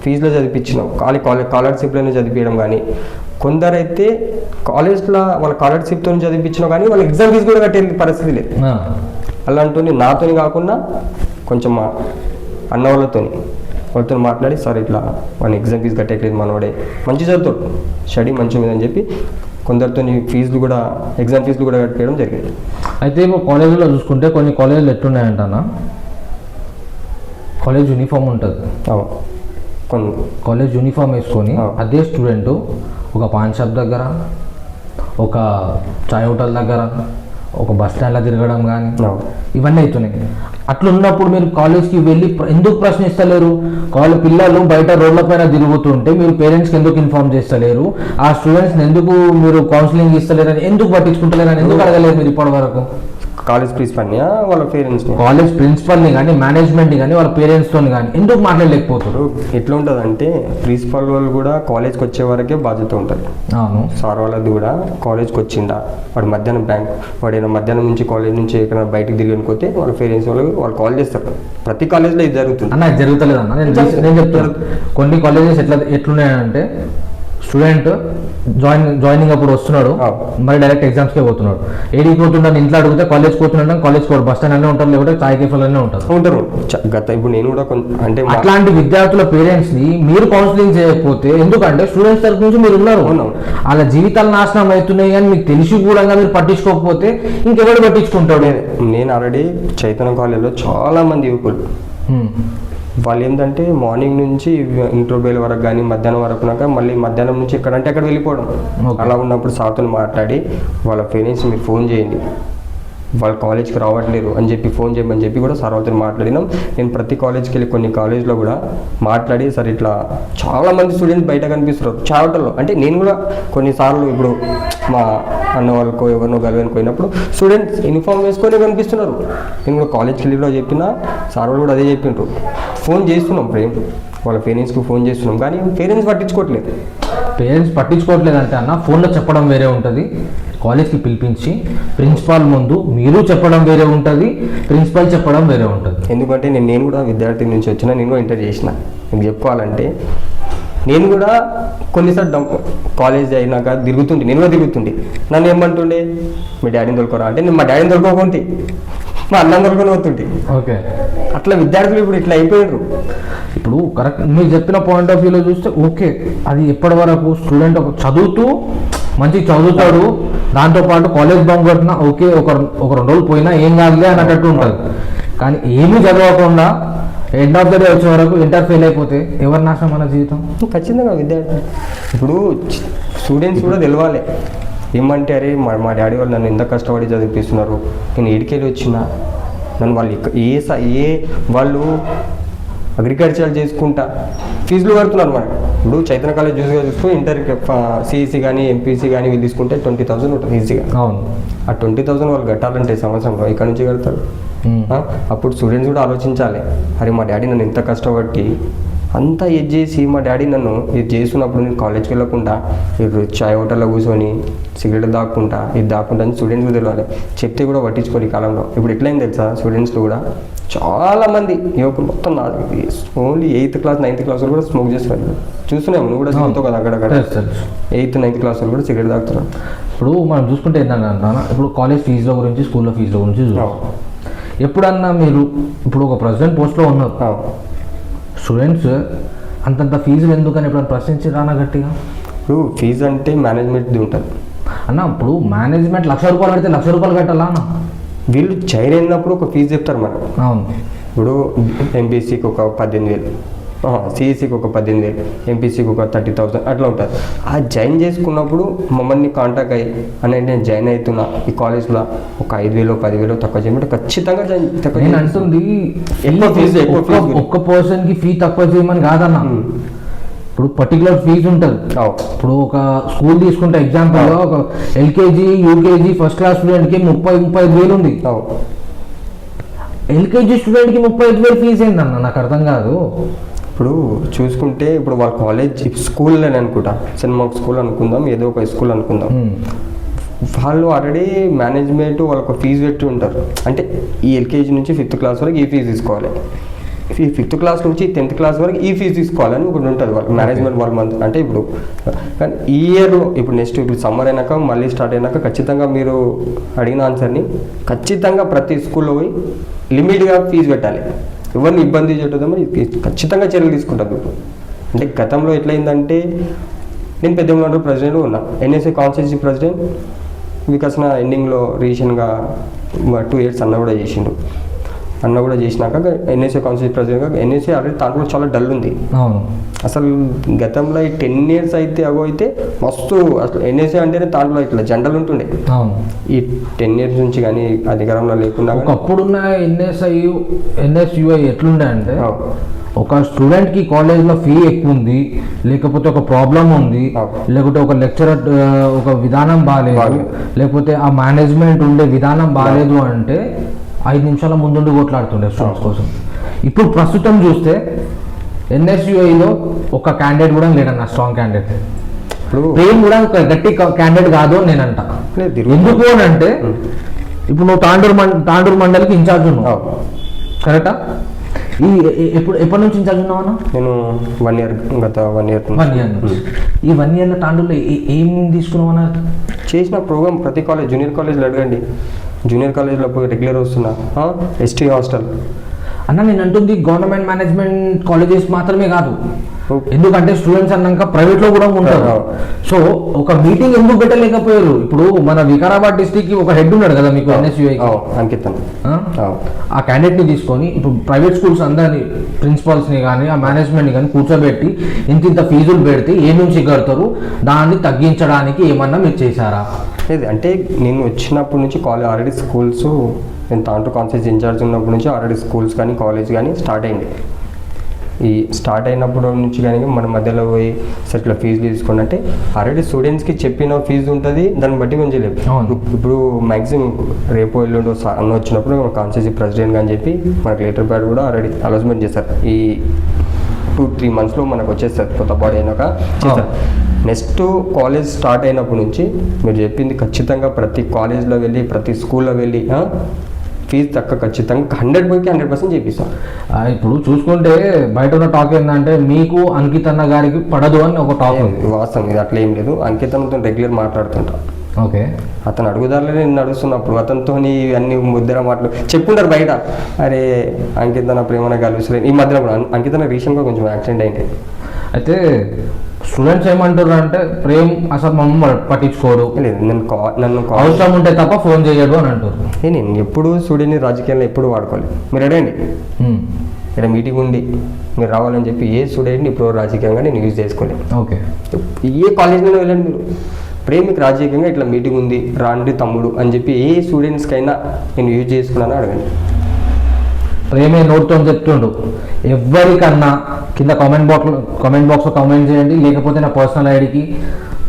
ఫీజులో చదివించినాం. స్కాలర్షిప్లను చదివించడం కానీ, కొందరైతే కాలేజ్లో వాళ్ళ స్కాలర్షిప్తో చదివించినా కానీ వాళ్ళకి ఎగ్జామ్ ఫీజు కూడా కట్టే పరిస్థితి లేదు. అలాంటి నాతో కాకుండా కొంచెం మా అన్న వాళ్ళతో మాట్లాడి సార్ ఇట్లా మన ఎగ్జామ్ ఫీజు కట్టేయట్లేదు, మనోడే మంచి చదువుతాడు, స్టడీ మంచిగా ఉందని చెప్పి కొందరితో ఫీజులు కూడా ఎగ్జామ్ ఫీజులు కూడా కట్టేయడం జరిగింది. అయితే ఇప్పుడు కాలేజీలో చూసుకుంటే కొన్ని కాలేజీలు ఎట్లున్నాయంటన్నా, కాలేజ్ యూనిఫామ్ ఉంటుంది, కాలేజ్ యూనిఫామ్ వేసుకొని అదే స్టూడెంట్ ఒక పాన్ షాప్ దగ్గర, ఒక చాయ్ హోటల్ దగ్గర, ఒక బస్ స్టాండ్లో తిరగడం కానీ ఇవన్నీ అవుతున్నాయి. అట్లా ఉన్నప్పుడు మీరు కాలేజ్కి వెళ్ళి ఎందుకు ప్రశ్నిస్తలేరు? పిల్లలు బయట రోడ్ల పైన తిరుగుతుంటే మీరు పేరెంట్స్కి ఎందుకు ఇన్ఫార్మ్ చేస్తలేరు? ఆ స్టూడెంట్స్ని ఎందుకు మీరు కౌన్సిలింగ్ ఇస్తలేరని ఎందుకు పట్టించుకుంటలేరని ఎందుకు అడగలేదు మీరు ఇప్పటి వరకు? కాలేజ్ ప్రిన్సిపల్ని వాళ్ళ పేరెంట్స్ని, కాలేజ్ ప్రిన్సిపల్ని కానీ మేనేజ్మెంట్ని కానీ వాళ్ళ పేరెంట్స్తో కానీ ఎందుకు మాట్లాడలేకపోతారు? ఎట్లా ఉంటుందంటే ప్రిన్సిపల్ వాళ్ళు కూడా కాలేజ్కి వచ్చే వరకే బాధ్యత ఉంటుంది. అవును, సార్ వాళ్ళది కూడా కాలేజ్కి వచ్చిండా, వాడు వాడు మధ్యాహ్నం నుంచి కాలేజ్ నుంచి ఎక్కడ బయటకు తిరిగిపోతే వాళ్ళ పేరెంట్స్ వాళ్ళు కాల్ చేస్తారు. ప్రతి కాలేజ్లో ఇది జరుగుతుంది అన్న. ఇది జరుగుతలేదు అన్న. నేను చెప్తాను, కొన్ని కాలేజెస్ ఎట్లున్నాయంటే స్టూడెంట్ జాయినింగ్ అప్పుడు వస్తున్నాడు, మరి డైరెక్ట్ ఎగ్జామ్స్కే పోతున్నాడు. ఏడికి పోతున్నాడు ఇంట్లో అడిగితే కాలేజ్ పోతున్నాడు, కాలేజ్ పోడు, బస్ స్టాండ్ అన్నీ ఉంటారు, లేకపోతే చాయ్ కేఫ్లోనే ఉంటారు. ఇప్పుడు నేను కూడా అంటే అట్లాంటి విద్యార్థుల పేరెంట్స్ ని మీరు కౌన్సిలింగ్ చేయకపోతే, ఎందుకంటే స్టూడెంట్స్ తరఫు నుంచి మీరు ఉన్నారు, వాళ్ళ జీవితాలు నాశనం అవుతున్నాయి కానీ మీకు తెలిసి కూడా మీరు పట్టించుకోకపోతే ఇంకెవరు పట్టించుకుంటాడు? నేను ఆల్రెడీ చైతన్య కాలేజ్లో చాలా మంది యువకులు వాళ్ళు ఏంటంటే మార్నింగ్ నుంచి ఇంటర్వ్యూల వరకు కానీ మధ్యాహ్నం వరకు మళ్ళీ మధ్యాహ్నం నుంచి ఎక్కడంటే అక్కడ వెళ్ళిపోవడం. అలా ఉన్నప్పుడు సార్తో మాట్లాడి వాళ్ళ పేరెంట్స్ మీరు ఫోన్ చేయండి, వాళ్ళు కాలేజ్కి రావట్లేరు అని చెప్పి ఫోన్ చేయమని చెప్పి కూడా సార్ వాళ్ళతో మాట్లాడినాం. నేను ప్రతి కాలేజ్కి వెళ్ళి కొన్ని కాలేజ్లో కూడా మాట్లాడి, సార్ ఇట్లా చాలామంది స్టూడెంట్స్ బయట కనిపిస్తున్నారు చావటంలో. అంటే నేను కూడా కొన్నిసార్లు ఇప్పుడు మా అన్న వాళ్ళకో ఎవరినో గలవని పోయినప్పుడు స్టూడెంట్స్ యూనిఫామ్ వేసుకొని కనిపిస్తున్నారు. నేను కూడా కాలేజ్కి వెళ్ళి కూడా చెప్పినా, సార్ వాళ్ళు కూడా అదే చెప్పిండ్రు. ఫోన్ చేస్తున్నాం వాళ్ళ పేరెంట్స్కి ఫోన్ చేస్తున్నాం, కానీ పేరెంట్స్ పట్టించుకోవట్లేదు. పేరెంట్స్ పట్టించుకోవట్లేదు అంటే అన్న, ఫోన్లో చెప్పడం వేరే ఉంటుంది, కాలేజ్కి పిలిపించి ప్రిన్సిపాల్ ముందు మీరు చెప్పడం వేరే ఉంటుంది, ప్రిన్సిపాల్ చెప్పడం వేరే ఉంటుంది. ఎందుకంటే నేను కూడా విద్యార్థి నుంచి వచ్చిన, నేను కూడా ఇంటర్ చేసిన. మీకు చెప్పుకోవాలంటే నేను కూడా కొన్నిసార్లు కాలేజ్ అయినాక నేను కూడా తిరుగుతుండే. నన్ను ఏమంటుండే, మీ డాడీని తోలుకోరా అంటే నేను మా డాడీని తోలుకోకుంటే మా అన్నం తోలుకొని పోతుంటే. ఓకే, అట్లా విద్యార్థులు ఇప్పుడు ఇట్లా అయిపోయారు. ఇప్పుడు కరెక్ట్ మీరు చెప్పిన పాయింట్ ఆఫ్ వ్యూలో చూస్తే ఓకే, అది ఎప్పటి వరకు స్టూడెంట్ చదువుతూ మంచిగా చదువుతాడు, దాంతోపాటు కాలేజ్ బంక్ కొట్టినా ఓకే, ఒక 2 రోజులు పోయినా ఏం కాదులే అన్నట్టు ఉంటుంది. కానీ ఏమీ చదవకుండా ఎండ్ ఆఫ్ ద డే వచ్చే వరకు ఇంటర్ ఫెయిల్ అయిపోతే ఎవరి నాశనం మన జీవితం? ఖచ్చితంగా విద్యార్థి ఇప్పుడు స్టూడెంట్స్ కూడా తెలవాలి ఏమంటే, అరే మా డాడీ వాళ్ళు నన్ను ఎంత కష్టపడి చదివిపిస్తున్నారు, నేను ఏడికెళ్ళి వచ్చినా నన్ను వాళ్ళు అగ్రికల్చర్ చేసుకుంటా ఫీజులు కడుతున్నారు. మనకి ఇప్పుడు చైతన్య కాలేజ్ చూసుకో, ఇంటర్ సిఈసి కానీ ఎంపీసీ కానీ వీళ్ళు తీసుకుంటే 20,000 ఉంటుంది ఈజీగా. అవును, ఆ 20,000 వాళ్ళు కట్టాలంటే సంవత్సరంలో ఇక్కడ నుంచి కడతారు. అప్పుడు స్టూడెంట్స్ కూడా ఆలోచించాలి, అరే మా డాడీ నన్ను ఎంత కష్టపడి అంతా ఇది చేసి మా డాడీ నన్ను ఇది చేస్తున్నప్పుడు నేను కాలేజ్కి వెళ్ళకుండా ఇప్పుడు చాయ్ హోటల్లో కూర్చొని సిగరెట్ దాక్కుంటా అని స్టూడెంట్స్ కూడా తెలియాలి. చెప్తే కూడా పట్టించుకోరు ఈ కాలంలో. ఇప్పుడు ఎట్లయింది తెలుసా, స్టూడెంట్స్లో కూడా చాలామంది యువకులు మొత్తం only 8th class 9th class కూడా స్మోక్ చేస్తున్నారు. చూస్తున్నాము, నువ్వు కూడా చదువుతావు కదా, అక్కడక్కడ 8th 9th క్లాస్ కూడా సిగరెట్ తాగుతున్నారు. ఇప్పుడు మనం చూసుకుంటే ఏంటంటే, ఇప్పుడు కాలేజ్ ఫీజుల గురించి, స్కూల్లో ఫీజుల గురించి చూస్తాం. ఎప్పుడన్నా మీరు ఇప్పుడు ఒక ప్రెసిడెంట్ పోస్ట్లో ఉన్నారు, స్టూడెంట్స్ అంతంత ఫీజులు ఎందుకని ఎప్పుడైనా ప్రశ్నించి రానా గట్టిగా? ఇప్పుడు ఫీజు అంటే మేనేజ్మెంట్ది ఉంటుంది అన్న. ఇప్పుడు మేనేజ్మెంట్ 1,00,000 రూపాయలు పెడితే 1,00,000 రూపాయలు కట్టాలా అన్న? వీళ్ళు జాయిన్ అయినప్పుడు ఒక ఫీజు చెప్తారు మనకు. అవును, ఇప్పుడు ఎంపీసీకి ఒక 18,000, సిఈసీకి ఒక 18,000, ఎంపీసీకి ఒక 30,000 అట్లా ఉంటుంది. ఆ జాయిన్ చేసుకున్నప్పుడు మమ్మల్ని కాంటాక్ట్ అయ్యి అని నేను జాయిన్ అవుతున్నా ఈ కాలేజ్లో, ఒక 5,000 10,000 తక్కువ చేయమంటే ఖచ్చితంగా నేను అంటుంది ఒక్క పర్సన్కి ఫీ తక్కువ చేయమని కాదన్నా. ఇప్పుడు పర్టికులర్ ఫీజు ఉంటుంది. ఇప్పుడు ఒక స్కూల్ తీసుకుంటే ఎగ్జాంపుల్గా ఒక ఎల్కేజీ యూకేజీ ఫస్ట్ క్లాస్ స్టూడెంట్కి 35,000 ఉంది. ఎల్కేజీ స్టూడెంట్కి 35,000 ఫీజు ఏంటన్నా? నాకు అర్థం కాదు. ఇప్పుడు చూసుకుంటే ఇప్పుడు వాళ్ళ కాలేజ్ స్కూల్ అని అనుకుంటా, సినిమా స్కూల్ అనుకుందాం, ఏదో ఒక స్కూల్ అనుకుందాం, వాళ్ళు ఆల్రెడీ మేనేజ్మెంట్ వాళ్ళకు ఫీజు పెట్టి ఉంటారు. అంటే ఈ ఎల్కేజీ నుంచి 5th క్లాస్ వరకు ఈ ఫీజు తీసుకోవాలి, 5th క్లాస్ నుంచి 10th క్లాస్ వరకు ఈ ఫీజు తీసుకోవాలని ఒకటి ఉంటుంది వాళ్ళ మేనేజ్మెంట్ వాళ్ళ మంత్. అంటే ఇప్పుడు కానీ ఈ ఇయర్లో ఇప్పుడు నెక్స్ట్ ఇప్పుడు సమ్మర్ అయినాక మళ్ళీ స్టార్ట్ అయినాక ఖచ్చితంగా మీరు అడిగిన ఆన్సర్ని ఖచ్చితంగా ప్రతి స్కూల్లో పోయి లిమిట్గా ఫీజు పెట్టాలి. ఎవరిని ఇబ్బంది చేయటమని ఖచ్చితంగా చర్యలు తీసుకుంటారు. అంటే గతంలో ఎట్లయిందంటే, నేను పెద్దమూలంలో ప్రెసిడెంట్ ఉన్నా, ఎన్ఎస్ఏ కాన్స్టిట్యూన్సీ ప్రెసిడెంట్ వికాసన ఎండింగ్లో రీసెంట్గా 2 years అన్న కూడా చేసిండు. అన్న కూడా చేసినాక ఎన్ఎస్ఏ కౌన్సిల్ ప్రెసిడెంట్గా ఎన్ఎస్ఏ ఆల్రెడీ దాంట్లో కూడా చాలా డల్ ఉంది. అవును. అసలు గతంలో ఈ 10 years అయితే అయితే మస్తు అసలు ఎన్ఎస్ఏ అంటేనే దాంట్లో ఇట్లా జెండలు ఉంటుండే. అవును. ఈ 10 years నుంచి కానీ అధికారంలో లేకుండా ఒకప్పుడున్న ఎన్ఎస్యుఐ ఎట్లుండే అంటే ఒక స్టూడెంట్కి కాలేజ్లో ఫీ ఎక్కువ ఉంది, లేకపోతే ఒక ప్రాబ్లం ఉంది, లేకపోతే ఒక లెక్చరర్ ఒక విధానం బాగాలేదు, లేకపోతే ఆ మేనేజ్మెంట్ ఉండే విధానం బాగాలేదు అంటే 5 నిమిషాల ముందుండి కొట్లాడుతుండే స్టూడెంట్స్ కోసం. ఇప్పుడు ప్రస్తుతం చూస్తే ఎన్ఎస్యుఐలో ఒక క్యాండిడేట్ కూడా లేడన్న, స్ట్రాంగ్ క్యాండిడేట్. ప్రేమ్ కూడా ఒక గట్టి క్యాండిడేట్ కాదు అని నేనంట. ఎందుకు అని అంటే ఇప్పుడు నువ్వు తాండూరు మండలికి ఇన్ఛార్జ్ ఉన్నావు కరెక్టా? ఎప్పటి నుంచి ఇన్ఛార్జ్ ఉన్నావు అన్న? నేను 1 year, గత 1 year. ఈ 1 yearలో తాండూరులో ఏం తీసుకున్నావు అన్న? చేసిన ప్రోగ్రామ్ ప్రతి కాలేజ్, జూనియర్ కాలేజ్లో అడగండి, జూనియర్ కాలేజ్లో పోయి రెగ్యులర్ వస్తున్నా. ఎస్టీ హాస్టల్ అన్న, నేను అంటుంది గవర్నమెంట్ మేనేజ్మెంట్ కాలేజెస్ మాత్రమే కాదు, ఎందుకంటే స్టూడెంట్స్ అన్నాక ప్రైవేట్లో కూడా ఉంటారు. సో ఒక మీటింగ్ ఎందుకు పెట్టలేకపోయారు? ఇప్పుడు మన వికారాబాద్ డిస్ట్రిక్ట్ కి ఒక హెడ్ ఉన్నాడు కదా మీకు, ఎన్ఎస్యుఐ అంకిత్. ఆ క్యాండిడేట్ ని తీసుకొని ఇప్పుడు ప్రైవేట్ స్కూల్స్ అందరినీ, ప్రిన్సిపల్స్ ని కానీ ఆ మేనేజ్మెంట్ ని కానీ కూర్చోబెట్టి ఇంత ఫీజులు పెడితే ఏ నుంచి కడతారు, దాన్ని తగ్గించడానికి ఏమన్నా మీరు చేశారా? లేదు, అంటే నేను వచ్చినప్పటి నుంచి కాలేజ్ ఆల్రెడీ స్కూల్స్, నేను తాంటూ కాన్సెన్స్ ఇన్ఛార్జ్ ఉన్నప్పటి నుంచి ఆల్రెడీ స్కూల్స్ కానీ కాలేజ్ కానీ స్టార్ట్ అయింది. ఈ స్టార్ట్ అయినప్పుడు నుంచి కానీ మన మధ్యలో పోయి ఇట్లా ఫీజు తీసుకోండి అంటే ఆల్రెడీ స్టూడెంట్స్కి చెప్పిన ఫీజు ఉంటుంది, దాన్ని బట్టి కొంచెం లేదు. ఇప్పుడు మ్యాక్సిమం రేపు ఎల్లుండి అన్న వచ్చినప్పుడు కాన్సెన్సీ ప్రెసిడెంట్ అని చెప్పి మనకు లెటర్ ప్యాడ్ కూడా ఆల్రెడీ అనౌన్స్మెంట్ చేస్తారు. ఈ 2-3 monthsలో మనకు వచ్చేస్తారు, కొత్త బాడీ అయినాక చేస్తారు. నెక్స్ట్ కాలేజ్ స్టార్ట్ అయినప్పటి నుంచి మీరు చెప్పింది ఖచ్చితంగా ప్రతి కాలేజ్లో వెళ్ళి ప్రతి స్కూల్లో వెళ్ళి ఫీజు తక్కువ ఖచ్చితంగా 100% చేపిస్తాం. ఇప్పుడు చూసుకుంటే బయట ఉన్న టాక్ ఏంటంటే మీకు అంకిత్ అన్న గారికి పడదు అని ఒక టాక్ ఉంది. వాస్తవం, ఇది అట్లా ఏం లేదు. అంకిత్ అన్నతో రెగ్యులర్ మాట్లాడుతుంటా. ఓకే, అతను అడుగుదారులే నేను నడుస్తున్నప్పుడు అతనితో అన్ని ముద్దర మాటలు చెప్పుకుంటారు బయట. అరే అంకిత్ అన్న ప్రేమన కలుసలేదు. ఈ మధ్యలో కూడా అంకిత్ అన్న రీసెంట్గా కొంచెం యాక్సిడెంట్ అయింది. అయితే స్టూడెంట్స్ ఏమంటారు అంటే ప్రేమ్ అసలు మమ్మల్ని పట్టించుకోడు, నన్ను అవసరం ఉంటే తప్ప ఫోన్ చేయడు అని అంటారు. నేను ఎప్పుడు స్టూడెంట్ని రాజకీయాల్లో ఎప్పుడు వాడుకోవాలి. మీరు అడగండి, ఇక్కడ మీటింగ్ ఉండి మీరు రావాలని చెప్పి ఏ స్టూడెంట్ని ఇప్పుడు రాజకీయంగా నేను యూజ్ చేసుకోలేదు. ఓకే, ఏ కాలేజ్లో వెళ్ళండి మీరు, ప్రేమికి రాజకీయంగా ఇట్లా మీటింగ్ ఉంది రాండి తమ్ముడు అని చెప్పి ఏ స్టూడెంట్స్కైనా నేను యూజ్ చేసుకున్నాను అడగండి. ప్రేమే నోట్తో చెప్తుండు, ఎవరికన్నా కింద కామెంట్ బాక్స్లో కామెంట్ చేయండి, లేకపోతే నా పర్సనల్ ఐడికి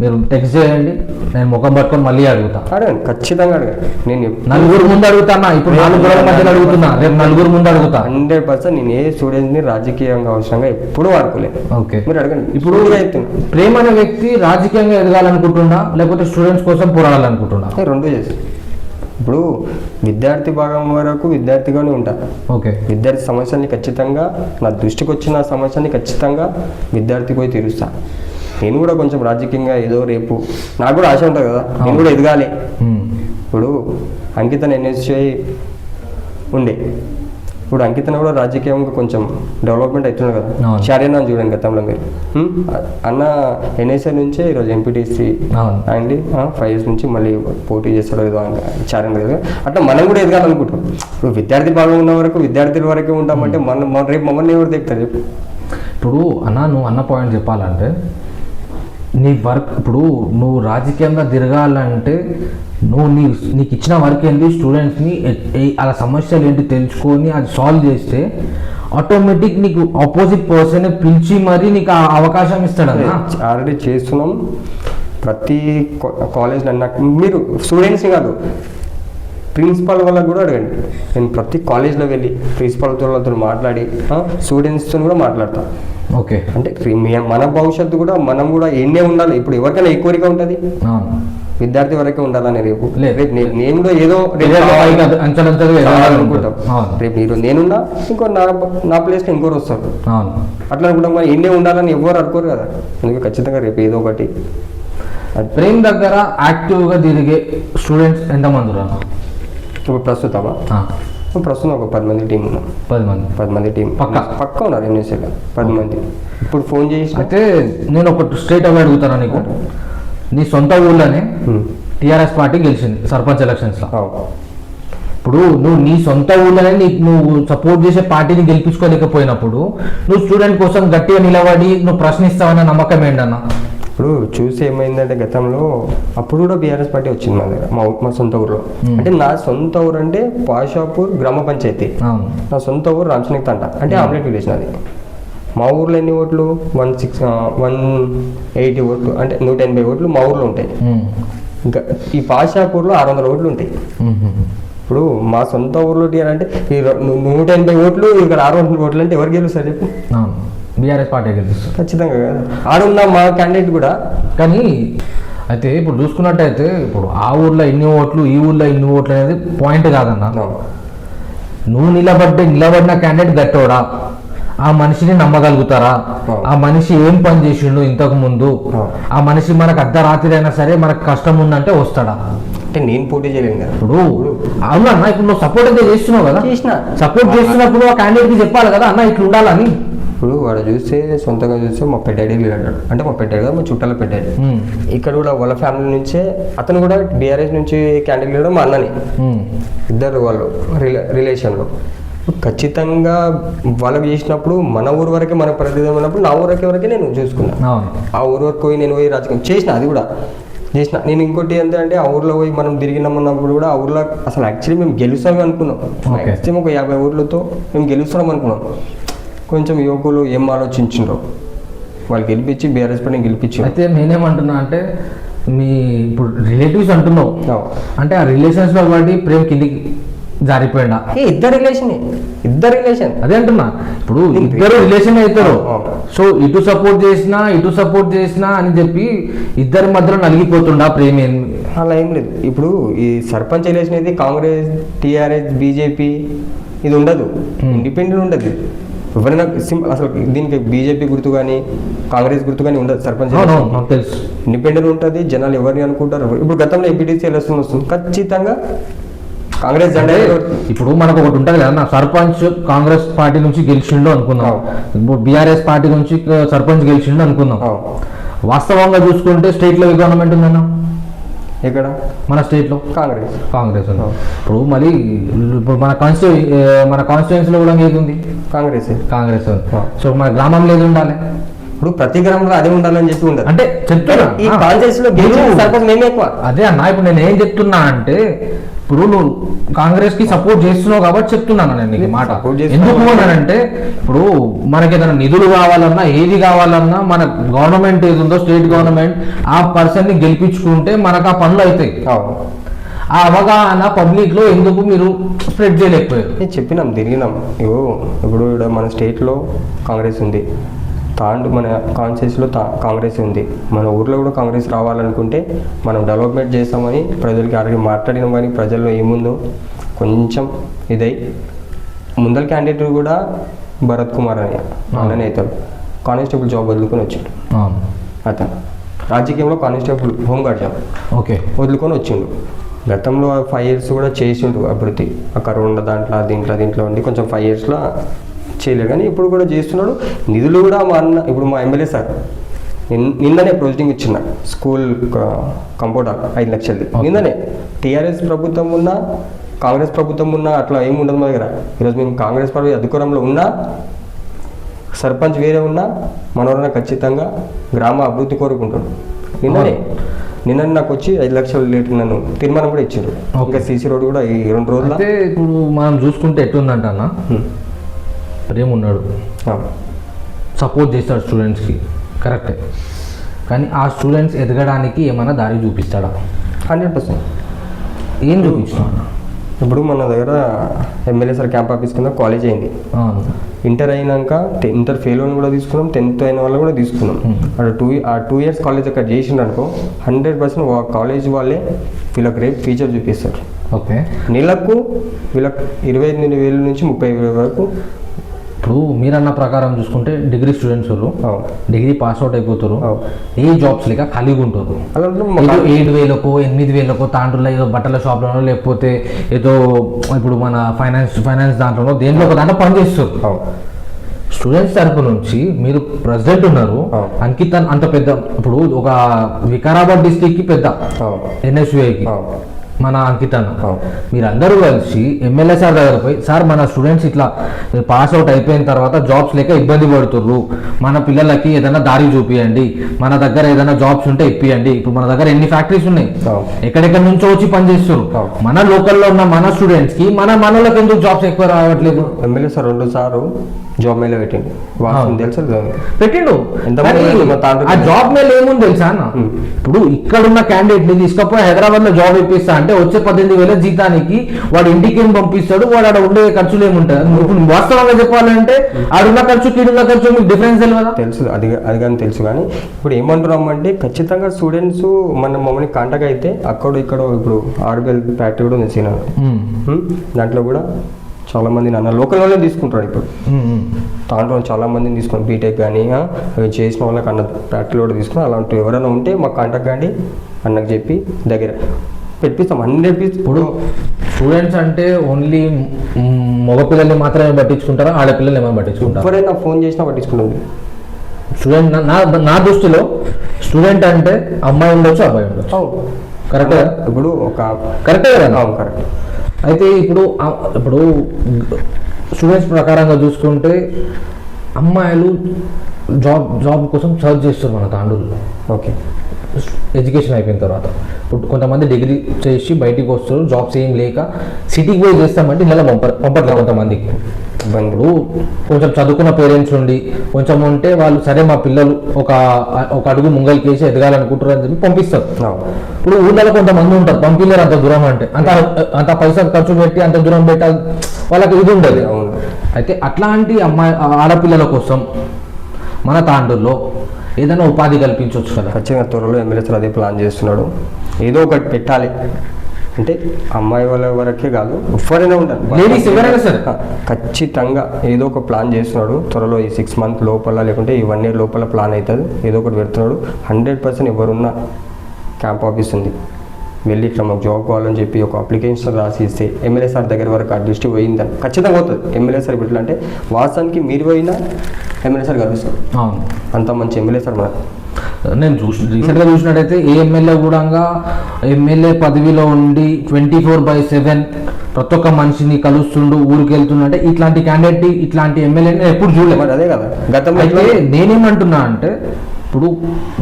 మీరు టెక్స్ట్ చేయండి, నేను ముఖం పట్టుకొని మళ్ళీ అడుగుతా. అడగండి, ఖచ్చితంగా అడగండి. నేను నలుగురు ముందు అడుగుతానా, ఇప్పుడు 4 గొడవల మధ్యలో అడుగుతున్నా, రేపు 4 ముందు అడుగుతా. 100% నేను ఏ స్టూడెంట్ని రాజకీయంగా అవసరంగా ఎప్పుడూ వాడుకోలేదు. ఓకే, మీరు అడగండి. ఇప్పుడు ప్రేమ అనే వ్యక్తి రాజకీయంగా ఎదగాలనుకుంటున్నా, లేకపోతే స్టూడెంట్స్ కోసం పోరాడాలనుకుంటున్నా? 2 చేసి ఇప్పుడు విద్యార్థి భాగం వరకు విద్యార్థిగానే ఉంటాను. ఓకే, విద్యార్థి సమస్యల్ని ఖచ్చితంగా, నా దృష్టికి వచ్చిన సమస్యని ఖచ్చితంగా విద్యార్థి పోయి తీరుస్తాను. నేను కూడా కొంచెం రాజకీయంగా ఏదో రేపు నాకు కూడా ఆశ ఉంటుంది కదా, నేను కూడా ఎదగాలి. ఇప్పుడు అంకితన్ ఎన్ఎస్ఐ ఉండే, ఇప్పుడు అంకితన్ కూడా రాజకీయంగా కొంచెం డెవలప్మెంట్ అవుతుంది కదా. చార్యనా చూడండి గతంలో మీరు అన్న ఎన్ఎస్ఐ నుంచే ఈరోజు ఎంపీటీసీ అండి 5 years నుంచి మళ్ళీ పోటీ చేస్తాడు ఏదో చార్యన కదా. అట్లా మనం కూడా ఎదగాలనుకుంటాం. ఇప్పుడు విద్యార్థి భాగం ఉన్న వరకు విద్యార్థుల వరకే ఉంటామంటే మన రేపు మమ్మల్ని ఎవరు తెగుతారు చెప్పు. ఇప్పుడు నువ్వు అన్న పాయింట్ చెప్పాలంటే నీ వర్క్, ఇప్పుడు నువ్వు రాజకీయంగా తిరగాలంటే నీకు ఇచ్చిన వర్క్ ఏంటి, స్టూడెంట్స్ని అలా సమస్యలు ఏంటి తెలుసుకొని అది సాల్వ్ చేస్తే ఆటోమేటిక్ నీకు ఆపోజిట్ పర్సన్ పిలిచి మరీ నీకు ఆ అవకాశం ఇస్తాడు. ఆల్రెడీ చేస్తున్నాం ప్రతి కాలేజ్ అన్న. మీరు స్టూడెంట్స్ని కాదు, ప్రిన్సిపల్ వాళ్ళకి కూడా అడగండి. నేను ప్రతి కాలేజ్లో వెళ్ళి ప్రిన్సిపల్తో మాట్లాడి స్టూడెంట్స్తో కూడా మాట్లాడతాను. ఓకే, అంటే మన భవిష్యత్తు కూడా మనం కూడా ఎన్నే ఉండాలి. ఇప్పుడు ఎవరికైనా ఎక్కువగా ఉంటుంది, విద్యార్థి వరకే ఉండాలని రేపు నేను కూడా ఏదో అనుకుంటాం. రేపు మీరు నేనున్నా ఇంకో నా ప్లేస్కి ఇంకోరు వస్తారు. అట్లా అనుకుంటాం, మరి ఎన్నే ఉండాలని ఎవరు అనుకోరు కదా. అందుకే ఖచ్చితంగా రేపు ఏదో ఒకటి. ప్రేమ్ దగ్గర యాక్టివ్గా తిరిగే స్టూడెంట్స్ ఎంతమంది ఉన్నారు ఇప్పుడు ప్రస్తుతమా? ప్రస్తుతం ఒక 10 మంది టీం ఉన్నాం. 10 మంది టీం పక్క ఉన్నారు ఎన్ఎస్ఏలో 10 మంది. ఇప్పుడు ఫోన్ చేసి అయితే నేను ఒక స్ట్రేట్ అవే అడుగుతాను నీకు, నీ సొంత ఊళ్ళోనే టీఆర్ఎస్ పార్టీ గెలిచింది సర్పంచ్ ఎలక్షన్స్లో. ఇప్పుడు నువ్వు నీ సొంత ఊళ్ళోనే నువ్వు సపోర్ట్ చేసే పార్టీని గెలిపించుకోలేకపోయినప్పుడు నువ్వు స్టూడెంట్ కోసం గట్టిగా నిలబడి నువ్వు ప్రశ్నిస్తావన్న నమ్మకం ఏంటన్నా? ఇప్పుడు చూసి ఏమైందంటే గతంలో అప్పుడు కూడా బీఆర్ఎస్ పార్టీ వచ్చింది మా దగ్గర, మా సొంత ఊర్లో. అంటే నా సొంత ఊరు అంటే పాషాపూర్ గ్రామ పంచాయతీ. నా సొంత ఊరు రామచంద్ర తంట అంటే ఆమ్లెట్ విలేజ్ నాది. మా ఊర్లో ఎన్ని ఓట్లు 180 ఓట్లు అంటే 180 ఓట్లు మా ఊర్లో ఉంటాయి. ఇంకా ఈ పాషాపూర్లో 600 ఓట్లు ఉంటాయి. ఇప్పుడు మా సొంత ఊర్లో అంటే ఈ 180 ఓట్లు ఇక్కడ 600 ఓట్లు అంటే ఎవరు గెలుస్తారు చెప్పు? బీఆర్ఎస్ పార్టీ గెలుస్తారు ఖచ్చితంగా కదా. ఆడున్న మా క్యాండిడేట్ కూడా. కానీ అయితే ఇప్పుడు చూసుకున్నట్టయితే ఇప్పుడు ఆ ఊర్లో ఎన్ని ఓట్లు ఈ ఊర్లో ఎన్ని ఓట్లు అనేది పాయింట్ కాదన్నా. నువ్వు నిలబడిన క్యాండిడేట్ గట్టోడా, ఆ మనిషిని నమ్మగలుగుతారా, ఆ మనిషి ఏం పని చేసిండు ఇంతకు ముందు, ఆ మనిషి మనకు అర్ధరాత్రి అయినా సరే మనకు కష్టం ఉందంటే వస్తాడా? అంటే నేను పోటీ చేయలేను కదా. ఇప్పుడు అవునన్నా, ఇప్పుడు నువ్వు సపోర్ట్ అయితే చేస్తున్నావు కదా, సపోర్ట్ చేస్తున్నప్పుడు ఆ క్యాండిడేట్కి చెప్పాలి కదా అన్న ఇట్లా ఉండాలని. ఇప్పుడు వాడు చూస్తే సొంతంగా చూస్తే మా పెద్దాడి అంటాడు, అంటే మా పెద్దాడు కదా, మా చుట్టాల పెద్దాడు. ఇక్కడ కూడా వాళ్ళ ఫ్యామిలీ నుంచే అతను కూడా బీఆర్ఎస్ నుంచి క్యాండిడేట్ కూడా మా అన్నని, ఇద్దరు వాళ్ళు రిలేషన్లో. ఖచ్చితంగా వాళ్ళకి చేసినప్పుడు మన ఊరు వరకే మనకు ప్రతిదం ఉన్నప్పుడు నా ఊరు వరకే నేను చూసుకున్నాను. ఆ ఊరు వరకు పోయి నేను పోయి రాజకీయం చేసిన, అది కూడా చేసిన. నేను ఇంకోటి ఏంటంటే ఆ ఊర్లో పోయి మనం తిరిగినామన్నప్పుడు కూడా ఆ ఊర్లో అసలు యాక్చువల్లీ మేము గెలుస్తామని అనుకున్నాం. మ్యాక్సిమం ఒక 50 ఓట్లతో మేము గెలుస్తున్నాం అనుకున్నాం. కొంచెం యువకులు ఏం ఆలోచించిండ్రో వాళ్ళు గెలిపించి బీఆర్ఎస్ పని గెలిపించి. అయితే నేనేమంటున్నా అంటే మీ ఇప్పుడు రిలేటివ్స్ అంటున్నావు, అంటే ఆ రిలేషన్స్లో బట్టి ప్రేమ్ కిందికి జారిపోయిందా? ఇద్దరు రిలేషన్ అదే అంటున్నా. ఇప్పుడు ఇద్దరు రిలేషన్ అవుతారు, సో ఇటు సపోర్ట్ చేసినా అని చెప్పి ఇద్దరి మధ్యలో నలిగిపోతుండా ప్రేమ? అలా ఏం లేదు. ఇప్పుడు ఈ సర్పంచ్ ఎలక్షన్ అయితే కాంగ్రెస్, టీఆర్ఎస్, బీజేపీ ఇది ఉండదు, ఇండిపెండెంట్ ఉండదు. ఎవరైనా అసలు దీనికి బీజేపీ గుర్తు కానీ కాంగ్రెస్ గుర్తు కానీ ఉండదు. సర్పంచ్ తెలుసు, ఇండిపెండెంట్ ఉంటుంది. జనాలు ఎవరిని అనుకుంటారు. ఇప్పుడు గతంలో ఎంపీటీసీ ఎలక్షన్ వస్తుంది, ఖచ్చితంగా కాంగ్రెస్ జెండా. ఇప్పుడు మనకు ఒకటి ఉంటుంది కదా, సర్పంచ్ కాంగ్రెస్ పార్టీ నుంచి గెలిచిండు అనుకుందాం, ఇప్పుడు బీఆర్ఎస్ పార్టీ నుంచి సర్పంచ్ గెలిచిండు అనుకుందాం. వాస్తవంగా చూసుకుంటే స్టేట్ లో గవర్నమెంట్ ఉందన్నా, ఎక్కడ మన స్టేట్ లో కాంగ్రెస్ ఉంది. ఇప్పుడు మరి ఇప్పుడు మన కాన్స్టిట్యూన్సీలో కూడా ఏది ఉంది? కాంగ్రెస్ ఉంది. సో మన గ్రామంలో ఏది ఉండాలి? ఇప్పుడు ప్రతి గ్రామంలో అదే ఉండాలని చెప్పి ఉండదు. అంటే చెప్తున్నా ఈ కాన్స్టిట్యూన్సీ లో సర్పంచ్ మేమే ఎక్కువ. అదే అన్న, ఇప్పుడు నేను ఏం చెప్తున్నా అంటే ఇప్పుడు నువ్వు కాంగ్రెస్ కి సపోర్ట్ చేస్తున్నావు కాబట్టి చెప్తున్నాను నేను నీకు మాట. ఎందుకు అనంటే ఇప్పుడు మనకి ఏదైనా నిధులు కావాలన్నా ఏది కావాలన్నా మన గవర్నమెంట్ ఏది ఉందో స్టేట్ గవర్నమెంట్ ఆ పర్సన్ ని గెలిపించుకుంటే మనకు ఆ పనులు అవుతాయి. ఆ అవగాహన పబ్లిక్ లో ఎందుకు మీరు స్ప్రెడ్ చేయలేకపోయారు? చెప్పినాం, తిరిగినాం. ఇప్పుడు మన స్టేట్ లో కాంగ్రెస్ ఉంది, మన కాన్స్టిట్యూన్సీలో కాంగ్రెస్ ఉంది, మన ఊర్లో కూడా కాంగ్రెస్ రావాలనుకుంటే మనం డెవలప్మెంట్ చేస్తామని ప్రజలకి ఆల్రెడీ మాట్లాడినాం. కానీ ప్రజల్లో ఏముందో కొంచెం ఇదై ముందల క్యాండిడేట్ కూడా భరత్ కుమార్ అని అన్ననే అవుతాడు, కానిస్టేబుల్ జాబ్ వదులుకొని వచ్చాడు. అతను రాజకీయంలో కానిస్టేబుల్ హోంగార్డ్ జాబ్ వదులుకొని వచ్చిండు. గతంలో 5 years కూడా చేసిండు అభివృద్ధి, ఆ కరోనా దీంట్లో ఉండి కొంచెం 5 yearsలో చేయలేదు. కానీ ఇప్పుడు కూడా చేస్తున్నాడు. నిధులు కూడా మా అన్న, ఇప్పుడు మా ఎమ్మెల్యే సార్ నిన్ననే ప్రొసీడింగ్ ఇచ్చిన స్కూల్ కంపౌండర్ 5 లక్షలది నిన్ననే. టీఆర్ఎస్ ప్రభుత్వం ఉన్నా కాంగ్రెస్ ప్రభుత్వం ఉన్నా అట్లా ఏమి ఉండదు మా దగ్గర. ఈరోజు మేము కాంగ్రెస్ పార్టీ అధికారంలో ఉన్నా, సర్పంచ్ వేరే ఉన్నా, మనవరన్నా ఖచ్చితంగా గ్రామ అభివృద్ధి కోరుకుంటాడు. నిన్న నాకు వచ్చి 5 లక్షలు లీటర్ నన్ను తీర్మానం కూడా ఇచ్చారు. ఇంకా సీసీ రోడ్ కూడా ఈ 2 రోజులు. అయితే ఇప్పుడు మనం చూసుకుంటే ఎట్లుందంట అన్న, ప్రేమ్ ఉన్నాడు, సపోర్ట్ చేస్తాడు స్టూడెంట్స్కి, కరెక్టే. కానీ ఆ స్టూడెంట్స్ ఎదగడానికి ఏమైనా దారి చూపిస్తాడా? 100%. ఏం చూపించాడు? ఇప్పుడు మన దగ్గర ఎమ్మెల్యే సార్ క్యాంప్ ఆఫీస్ కింద కాలేజ్ అయింది. ఇంటర్ అయినాక ఇంటర్ ఫెయిల్ అని కూడా తీసుకున్నాం, 10th అయిన వాళ్ళు కూడా తీసుకున్నాం. ఆ 2 years కాలేజ్ అక్కడ చేసిండు అనుకో 100% కాలేజ్ వాళ్ళే వీళ్ళకి రేపు ఫీచర్ చూపిస్తారు. ఓకే, నెలకు వీళ్ళకి 25,000 నుంచి 30,000 వరకు. ఇప్పుడు మీరన్న ప్రకారం చూసుకుంటే డిగ్రీ స్టూడెంట్స్ వాళ్ళు డిగ్రీ పాస్ అవుట్ అయిపోతారు, ఏ జాబ్స్ లేక ఖాళీగా ఉంటారు. 7,000కో 8,000కో తాండ్రులో ఏదో బట్టల షాప్లోనో లేకపోతే ఏదో ఇప్పుడు మన ఫైనాన్స్ దాంట్లోనో దేంట్లో ఒక దాంట్లో పనిచేస్తారు. స్టూడెంట్స్ తరపు నుంచి మీరు ప్రెసిడెంట్ ఉన్నారు, అంకిత్ అంత పెద్ద, ఇప్పుడు ఒక వికారాబాద్ డిస్టిక్ కి పెద్ద NSUI కి మన అంకిత అన్న అవును. మీరందరూ కలిసి ఎమ్మెల్యే సార్ దగ్గర పోయి సార్ మన స్టూడెంట్స్ ఇట్లా పాస్ అవుట్ అయిపోయిన తర్వాత జాబ్స్ లేక ఇబ్బంది పడుతుర్రు, మన పిల్లలకి ఏదైనా దారి చూపియండి, మన దగ్గర ఏదైనా జాబ్స్ ఉంటే ఇప్పియండి. ఇప్పుడు మన దగ్గర ఎన్ని ఫ్యాక్టరీస్ ఉన్నాయి, అవును. ఎక్కడెక్కడ నుంచో వచ్చి పనిచేస్తారు. అవును. మన లోకల్లో ఉన్న మన స్టూడెంట్స్ కి మనలోకి ఎందుకు జాబ్స్ ఎక్కువ రావట్లేదు? ఎమ్మెల్యే సార్ 2 సార్లు జాబ్ మేళ పెట్టింది, వాస్తవం తెలుసు పెట్టిండు. ఎంతమంది కానీ మా తాండ్రు ఆ జాబ్ మీద ఏముంది తెలుసా అన్న? ఇప్పుడు ఇక్కడ ఉన్న క్యాండిడేట్ ని తీసుకపోయి హైదరాబాద్ లో జాబ్ ఇప్పిస్తా అంటే వచ్చే 18,000 జీతానికి వాడు ఇంటికి ఏం పంపిస్తాడు, వాడు ఆడ ఉండే ఖర్చులు ఏముంటాయి? ఇప్పుడు వాస్తవంగా చెప్పాలంటే ఆడున్న ఖర్చు కీడున్న ఖర్చు మీకు డిఫరెన్స్ తెలియదా? తెలుసు, అది కానీ తెలుసు. కానీ ఇప్పుడు ఏమంటున్నామంటే ఖచ్చితంగా స్టూడెంట్స్ మమ్మల్ని కాంటాక్ట్ అయితే అక్కడ ఇక్కడ ఇప్పుడు ఆర్బిఎల్ ఫ్యాక్టరీ కూడా ఉంది సీనా, దాంట్లో కూడా చాలా మంది నాన్న లోకల్ వాళ్ళే తీసుకుంటారు. ఇప్పుడు దాంట్లో చాలా మందిని తీసుకుని బీటెక్ కానీ అవి చేసిన వాళ్ళకి అన్న ఫ్యాక్టరీ కూడా తీసుకుని అలాంటి ఎవరైనా ఉంటే మాకు కాంటాక్ట్ కానీ అన్నకు చెప్పి దగ్గర పెట్టిస్తాం 100%. ఇప్పుడు స్టూడెంట్స్ అంటే ఓన్లీ మగపిల్లల్ని మాత్రమే పట్టించుకుంటారా, ఆడపిల్లల్ని ఏమైనా పట్టించుకుంటారా? ఎవరైనా ఫోన్ చేసినా పట్టించుకుంటుంది. స్టూడెంట్ నా దృష్టిలో స్టూడెంట్ అంటే అమ్మాయి ఉండొచ్చు, అబ్బాయి ఉండొచ్చు. కరెక్టే ఇప్పుడు ఒక కరెక్టే కదా? కరెక్ట్. అయితే ఇప్పుడు స్టూడెంట్స్ ప్రకారంగా చూసుకుంటే అమ్మాయిలు జాబ్ కోసం సర్చ్ చేస్తారు మన తాండూరులో. ఓకే, ఎడ్యుకేషన్ అయిపోయిన తర్వాత ఇప్పుడు కొంతమంది డిగ్రీ చేసి బయటికి వస్తారు, జాబ్స్ ఏం లేక సిటీకి పోయి చేస్తామంటే ఇలా పంపట్లేదు కొంతమందికి. ఇప్పుడు కొంచెం చదువుకున్న పేరెంట్స్ ఉండి కొంచెం ఉంటే వాళ్ళు సరే మా పిల్లలు ఒక అడుగు ముంగలికి వేసి ఎదగాలనుకుంటారు అని చెప్పి పంపిస్తారు. ఇప్పుడు ఊళ్ళలో కొంతమంది ఉంటారు పంపిలేరు అంత దూరం అంటే, అంత పైసలు ఖర్చు పెట్టి అంత దూరం పెట్టాలి, వాళ్ళకి ఇది ఉండదు. అయితే అట్లాంటి ఆడపిల్లల కోసం మన తాండూరులో ఏదైనా ఉపాధి కల్పించవచ్చు కదా? ఖచ్చితంగా త్వరలో ఎమ్మెల్యే సార్ అదే ప్లాన్ చేస్తున్నాడు. ఏదో ఒకటి పెట్టాలి అంటే అమ్మాయి వాళ్ళ వరకే కాదు, ఎవరైనా ఉండాలి, లేడీస్ ఎవరైనా సరే ఖచ్చితంగా ఏదో ఒక ప్లాన్ చేస్తున్నాడు. త్వరలో ఈ 6 months లోపల లేకుంటే ఈ 1 year లోపల ప్లాన్ అవుతుంది, ఏదో ఒకటి పెడుతున్నాడు. 100% ఎవరున్నా క్యాంప్ ఆఫీస్ ఉంది, వెళ్ళి ఇట్లా మాకు జాబ్ కావాలని చెప్పి ఒక అప్లికేషన్ రాసి ఇస్తే ఎమ్మెల్యే సార్ దగ్గర వరకు ఆ దృష్టి పోయిందని ఖచ్చితంగా అవుతుంది. ఎమ్మెల్యే సార్ ఇట్లా అంటే వాస్తవానికి మీరు పోయినా ఎమ్మెల్యే సార్ కలుస్తారు. అవును, అంత మంచి ఎమ్మెల్యే సార్ మన నేను రీసెంట్గా చూసినట్టయితే ఏ ఎమ్మెల్యే కూడా ఎమ్మెల్యే పదవిలో ఉండి 24/7 ప్రతి ఒక్క మనిషిని కలుస్తుండు, ఊరికి వెళ్తుండే ఇట్లాంటి క్యాండిడేట్ ఇట్లాంటి ఎమ్మెల్యేని ఎప్పుడు చూడలేదు. అదే కదా గతంలో. అయితే నేనేమంటున్నా అంటే ఇప్పుడు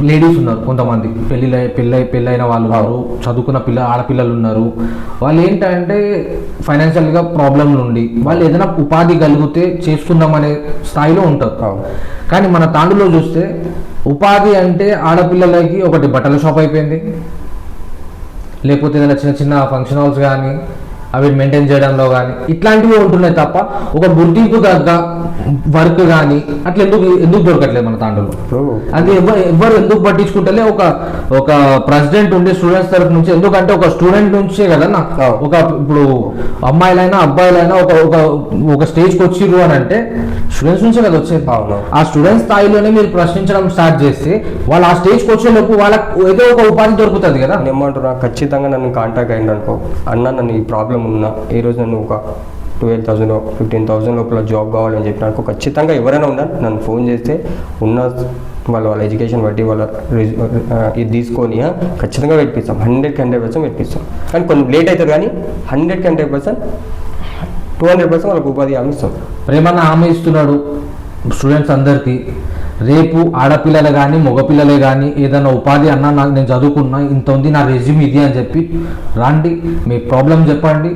లేడీస్ ఉన్నారు కొంతమంది, పెళ్ళైన వాళ్ళు ఉన్నారు, చదువుకున్న ఆడపిల్లలు ఉన్నారు. వాళ్ళు ఏంటంటే ఫైనాన్షియల్గా ప్రాబ్లంలు ఉండి వాళ్ళు ఏదైనా ఉపాధి కలిగితే చేసుకుందామనే స్థాయిలో ఉంటారు. కానీ మన తాండూరులో చూస్తే ఉపాధి అంటే ఆడపిల్లలకి ఒకటి బట్టల షాప్ అయిపోయింది, లేకపోతే ఏదైనా చిన్న చిన్న ఫంక్షన్ హాల్స్ కానీ అవి మెయింటైన్ చేయడంలో కానీ ఇట్లాంటివి ఉంటున్నాయి తప్ప ఒక గుర్తింపు తగ్గ వర్క్ కానీ అట్లా ఎందుకు దొరకట్లేదు మన తాండూరులో? అది ఎవరు ఎందుకు పట్టించుకుంటలే? ఒక ప్రెసిడెంట్ ఉండే స్టూడెంట్స్ తరఫు నుంచి, ఎందుకంటే ఒక స్టూడెంట్ నుంచే కదా ఇప్పుడు అమ్మాయిలైనా అబ్బాయిలైనా ఒక స్టేజ్కి వచ్చిర్రు అని అంటే స్టూడెంట్స్ నుంచే కదా వచ్చేది. ఆ స్టూడెంట్స్ స్థాయిలోనే మీరు ప్రశ్నించడం స్టార్ట్ చేస్తే వాళ్ళు ఆ స్టేజ్కి వచ్చేలోపు వాళ్ళకి ఏదో ఒక ఉపాధి దొరుకుతుంది కదా. ఏమంటున్నా ఖచ్చితంగా నన్ను కాంటాక్ట్ అయ్యింది అనుకో, అన్న నన్ను ఈ ప్రాబ్లం ఉన్నా ఈ రోజు నన్ను ఒక 12,000 15,000 లోపల జాబ్ కావాలని చెప్పినాక ఖచ్చితంగా ఎవరైనా ఉన్నా నన్ను ఫోన్ చేస్తే ఉన్న వాళ్ళ ఎడ్యుకేషన్ బట్టి వాళ్ళ ఇది తీసుకొని ఖచ్చితంగా పెట్టిస్తాం. 100% పెట్టిస్తాం. కానీ కొన్ని లేట్ అవుతుంది, కానీ 100% 200% వాళ్ళకి ఉపాధి హామీ ఇస్తాం. ఏమన్నా హామీ ఇస్తున్నాడు స్టూడెంట్స్ అందరికీ. రేపు ఆడపిల్లలు కానీ మగపిల్లలే కానీ ఏదైనా ఉపాధి అన్నా నేను చదువుకున్నా ఇంత ఉంది నా రెజ్యూమ్ ఇది అని చెప్పి రాండి, మీ ప్రాబ్లం చెప్పండి,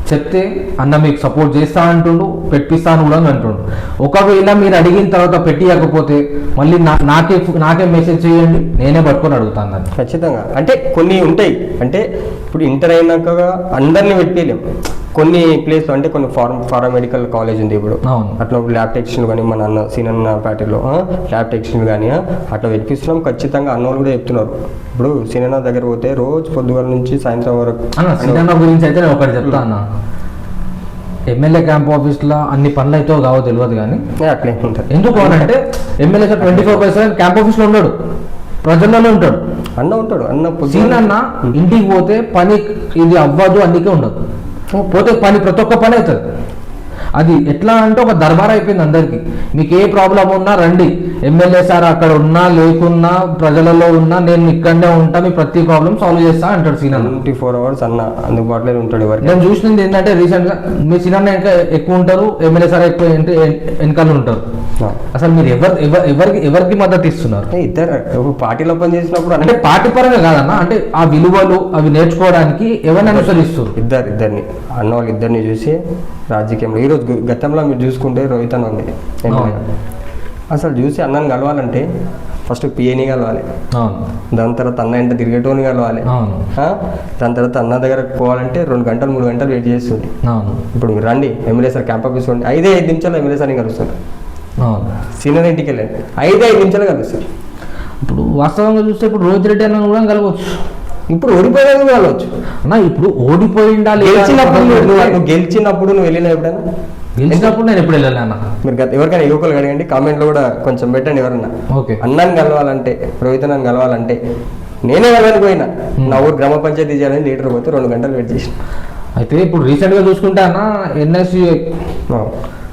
చెప్తే అన్న మీకు సపోర్ట్ చేస్తా అంటుండు, పెట్టిస్తాను కూడా అంటుండు. ఒకవేళ మీరు అడిగిన తర్వాత పెట్టియకపోతే మళ్ళీ నాకే మెసేజ్ చేయండి, నేనే పట్టుకొని అడుగుతాను దాన్ని. ఖచ్చితంగా అంటే కొన్ని ఉంటాయి, అంటే ఇప్పుడు ఇంటర్ అయినాక అందరినీ పెట్టలేము. కొన్ని ప్లేస్ అంటే కొన్ని ఫార్మామెడికల్ కాలేజ్ ఉంది ఇప్పుడు, అట్లా ల్యాబ్ టెక్నీషియన్ కానీ మన అన్న సీనన్న ఫ్యాక్టరీలో ల్యాబ్ టెక్నీషియన్ కానీ అట్లా పెట్టిస్తున్నాం. ఖచ్చితంగా అన్నోళ్ళు కూడా చెప్తున్నారు. ఇప్పుడు సీనన్న దగ్గర పోతే రోజు పొద్దుగాల నుంచి సాయంత్రం వరకు. సీనన్న గురించి అయితే నేను ఒకటి చెప్తా అన్న, ఎమ్మెల్యే క్యాంప్ ఆఫీస్లో అన్ని పనులు అయితే కావో తెలియదు కానీ అట్లే ఉంటుంది. ఎందుకు అంటే ఎమ్మెల్యే 24/7 క్యాంప్ ఆఫీస్లో ఉన్నాడు, ప్రజల్లోనే ఉంటాడు, అన్న ఉంటాడు. సీనన్న ఇంటికి పోతే పని ఇది అవ్వదు అందుకే ఉండదు, పోతే పని ప్రతి ఒక్క పని అవుతుంది. అది ఎట్లా అంటే ఒక దర్బార్ అయిపోయింది అందరికీ. మీకు ఏ ప్రాబ్లం ఉన్నా రండి, ఎమ్మెల్యే సార్ అక్కడ ఉన్నా లేకున్నా ప్రజలలో ఉన్నా నేను ఇక్కడనే ఉంటా, మీ ప్రతి ప్రాబ్లం సాల్వ్ చేస్తా అంటాడు సీనా. 24 hours అన్న అందుబాటులో ఉంటాడు ఎవరికి. నేను చూసినది ఏంటంటే రీసెంట్ గా మీ సీనా ఇంకా ఎక్కువ ఉంటారు, ఎమ్మెల్యే సార్ ఎక్కువ వెనకాల ఉంటారు. అసలు మీరు ఎవరికి మద్దతు ఇస్తున్నారు? ఇద్దరు పార్టీలో పని చేసినప్పుడు అంటే పార్టీ పరంగా కాదన్న, అంటే ఆ విలువలు అవి నేర్చుకోవడానికి ఎవరిని అనుసరిస్తారు? ఇద్దరిని అన్న వాళ్ళు ఇద్దరిని చూసి రాజకీయంలో ఈరోజు గతంలో మీరు చూసుకుంటే రోహిత్ అన్న ఉంది. అసలు చూసి అన్నని కలవాలంటే ఫస్ట్ పిఏని కలవాలి, దాని తర్వాత అన్న ఇంట తిరిగేటోని కలవాలి, దాని తర్వాత అన్న దగ్గర పోవాలంటే 2 గంటలు 3 గంటలు వెయిట్ చేస్తుంది. ఇప్పుడు మీరు రండి ఎమ్మెల్యే సార్ క్యాంప్ ఆఫీస్ ఉండి 5 నిమిషాలు ఎమ్మెల్యే సార్ని కలుస్తారు. సీనియర్ ఇంటికి వెళ్ళండి 5 నిమిషాలు కలుస్తారు. ఇప్పుడు వాస్తవంగా చూస్తే ఇప్పుడు రోహిత్ రెడ్డి అన్న కూడా కలవచ్చు, ఇప్పుడు ఓడిపోయినా కలవచ్చు అన్న. ఇప్పుడు ఓడిపోయిందా గెలిచినప్పుడు నువ్వు వెళ్ళినా ఎప్పుడైనా? గెలిచినప్పుడు నేను ఎప్పుడు వెళ్ళాలి అన్న? మీరు ఎవరికైనా యువకులు అడగండి, కామెంట్లో కూడా కొంచెం పెట్టండి. ఎవరన్నా అన్నాన్ని కలవాలంటే, రోహిత్ అన్నని కలవాలంటే నేనే కలవని పోయినా, నా ఊరు గ్రామ పంచాయతీ చేయాలని లీటర్ పోతే 2 గంటలు వెయిట్ చేసిన. అయితే ఇప్పుడు రీసెంట్గా చూసుకుంటే అన్న ఎన్ఎస్సి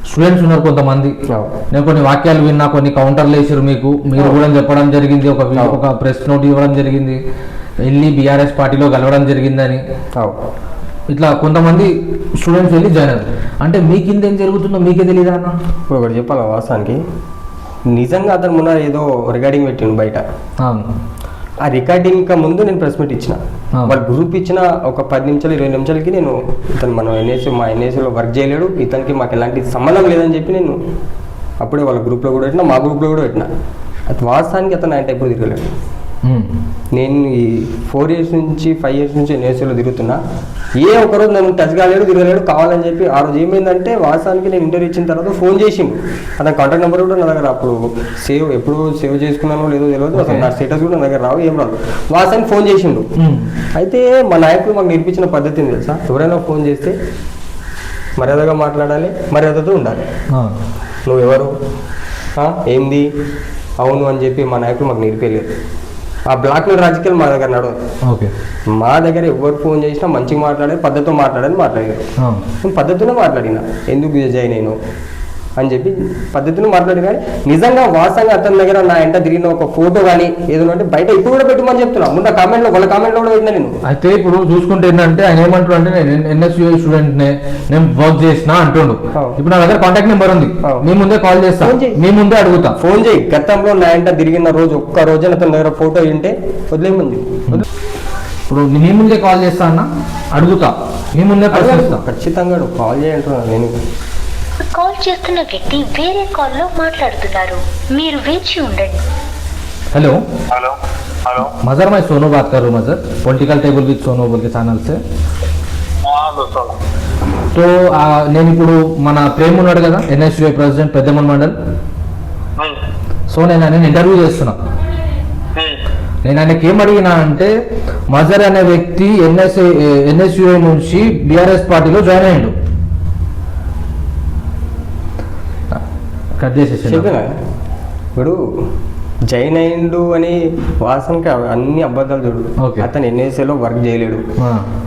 స్టూడెంట్స్ ఉన్నారు కొంతమంది, నేను కొన్ని వాక్యాలు విన్నా, కొన్ని కౌంటర్లు వేసారు మీకు, మీరు కూడా చెప్పడం జరిగింది, ఒక ప్రెస్ నోట్ ఇవ్వడం జరిగింది, వెళ్ళి బీఆర్ఎస్ పార్టీలో కలవడం జరిగిందని. ఇట్లా కొంతమంది స్టూడెంట్స్ వెళ్ళి జాయిన్ అయ్యారు. అంటే మీ కింద ఏం జరుగుతుందో మీకే తెలియదా అన్న? ఇప్పుడు ఒకటి చెప్పాలి వాస్తవానికి, నిజంగా అతను మొన్న ఏదో రికార్డింగ్ పెట్టిండు బయట. ఆ రికార్డింగ్ ఇంకా ముందు నేను ప్రెస్ మీట్ ఇచ్చిన, వాళ్ళు గ్రూప్ ఇచ్చిన ఒక 10 నిమిషాలు 20 నిమిషాలకి నేను ఇతను మనం మా ఎన్ఏసీలో వర్క్ చేయలేడు, ఇతనికి మాకు ఎలాంటి సంబంధం లేదని చెప్పి నేను అప్పుడే వాళ్ళ గ్రూప్లో కూడా పెట్టినా, మా గ్రూప్లో కూడా పెట్టినా. అది వాస్తవానికి అతను ఆయన ఎప్పుడు తిరగలేడు. నేను ఈ 4 years నుంచి 5 years నుంచి ఎన్ఏసీలో తిరుగుతున్నా, ఏ ఒకరోజు నన్ను టచ్ కాలేడు, తిరగలేడు. కావాలని చెప్పి ఆ రోజు ఏమైందంటే వాస్తవానికి నేను ఇంటర్వ్యూ ఇచ్చిన తర్వాత ఫోన్ చేసిండు, అతని కాంటాక్ట్ నెంబర్ కూడా నా దగ్గర అప్పుడు ఎప్పుడు సేవ్ చేసుకున్నానో లేదో తెలియదు, అసలు నా స్టేటస్ కూడా నా దగ్గర రావు, ఏం రాదు. వాస్తవానికి ఫోన్ చేసిండు. అయితే మా నాయకులు మాకు నేర్పించిన పద్ధతిని తెలుసా, ఎవరైనా ఫోన్ చేస్తే మర్యాదగా మాట్లాడాలి, మర్యాదతో ఉండాలి. నువ్వెవరు, ఏంది, అవును అని చెప్పి మా నాయకులు మాకు నేర్పేయలేదు. ఆ బ్లాక్ మెయిల్ రాజకీయాలు మా దగ్గర నడవదు. మా దగ్గర ఎవరు ఫోన్ చేసినా మంచిగా మాట్లాడాలి, పద్ధతితో మాట్లాడాలి. నేను పద్ధతిలో మాట్లాడినా, ఎందుకు జాయిన్ అయినావు అని చెప్పి పద్ధతిలో మాట్లాడినా. నిజంగా వాస్తవంగా అతని దగ్గర నా ఎంట తిరిగిన ఒక ఫోటో కానీ ఏదో అంటే బయట ఇప్పుడు కూడా పెట్టమని చెప్తున్నా, ముందు కామెంట్లో వాళ్ళ కామెంట్లో కూడా పెట్టినా నేను. అయితే ఇప్పుడు చూసుకుంటే ఏంటంటే ఆయన ఏమంటాడు అంటే నేను ఎన్ఎస్యూ స్టూడెంట్ నేను వర్క్ చేసినా అంటుండు. ఇప్పుడు నా దగ్గర కాంటాక్ట్ నెంబర్ ఉంది, మీ ముందే కాల్ చేస్తా, మీ ముందే అడుగుతా, ఫోన్ చేయి. గతంలో నా ఎంట తిరిగిన రోజు ఒక్క రోజు అతని దగ్గర ఫోటో ఉంటే వదిలేమంది. ఇప్పుడు మీ ముందే కాల్ చేస్తా అన్న, అడుగుతా, మీ ముందే ప్రశ్నిస్తా. ఖచ్చితంగా కాల్ చేయంటున్నా నేను. కాల్ చేస్తున్న వ్యక్తి వేరే కాల్లో మాట్లాడుతున్నారు, మీరు వేచి ఉండండి. हेलो हेलो हेलो मजर, मैं सोनू बात कर रहा हूँ मजर, पॉलिटिकल टेबल विद सोनू बोल के ఛానల్ से. तो నేను ఇప్పుడు మన ప్రేమ్ ఉన్నాడు కదా ఎన్ఎస్యుఐ ప్రెసిడెంట్ పెద్దమల్ మండల్, సో నేను ఆయన ఇంటర్వ్యూ చేస్తున్నా. నేను ఆయనకి ఏం అడిగినా అంటే మజర్ అనే వ్యక్తి ఎన్ఎస్యుఐ నుంచి బీఆర్ఎస్ పార్టీలో జాయిన్ అయ్యిండు. కట్ చేసేసి ఇప్పుడు జైన్ అయిండు అని వాసనకి అన్ని అబద్ధాలు చూడు. అతను ఎన్ఎస్ఏలో వర్క్ చేయలేడు.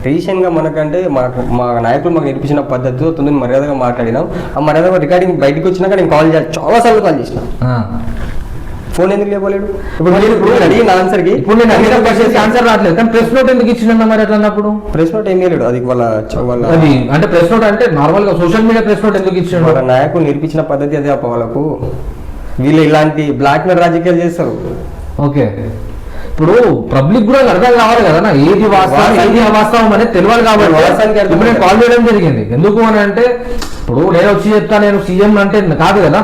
రీసెంట్ గా మనకంటే మా నాయకులు మాకు నేర్పించిన పద్ధతితో తొందర మర్యాదగా మాట్లాడినాం. ఆ మర్యాదగా రికార్డింగ్ బయటకు వచ్చినాక నేను కాల్ చేయాలి, చాలా సార్లు కాల్ చేసిన, ఫోన్ ఎందుకు లేవలేడు. ఇప్పుడు నేను అడిగిన ఆన్సర్కి ఇప్పుడు నేను అడిగిన ఆన్సర్ రావట్లేదు, కానీ ప్రెస్ నోట్ ఎందుకు ఇచ్చిన మరి అట్లా అన్నప్పుడు? ప్రెస్ నోట్ ఏం చేయలేడు, అది వాళ్ళ అది అంటే ప్రెస్ నోట్ అంటే నార్మల్ గా సోషల్ మీడియా ప్రెస్ నోట్ ఎందుకు ఇచ్చిన? వాళ్ళ నాయకులు నేర్పించిన పద్ధతి అదే అప్ప వాళ్ళకు. వీళ్ళు ఇలాంటి బ్లాక్ మెయిల్ రాజకీయాలు చేస్తారు. ఓకే, ఇప్పుడు పబ్లిక్ కూడా అర్థం కావాలి కదా, ఏది వాస్తవం ఏది అవాస్తవం అనేది తెలియాలి. కాబట్టి ఇప్పుడు నేను కాల్ చేయడం జరిగింది. ఎందుకు అని అంటే ఇప్పుడు నేను వచ్చి చెప్తా నేను సీఎం అంటే కాదు కదా,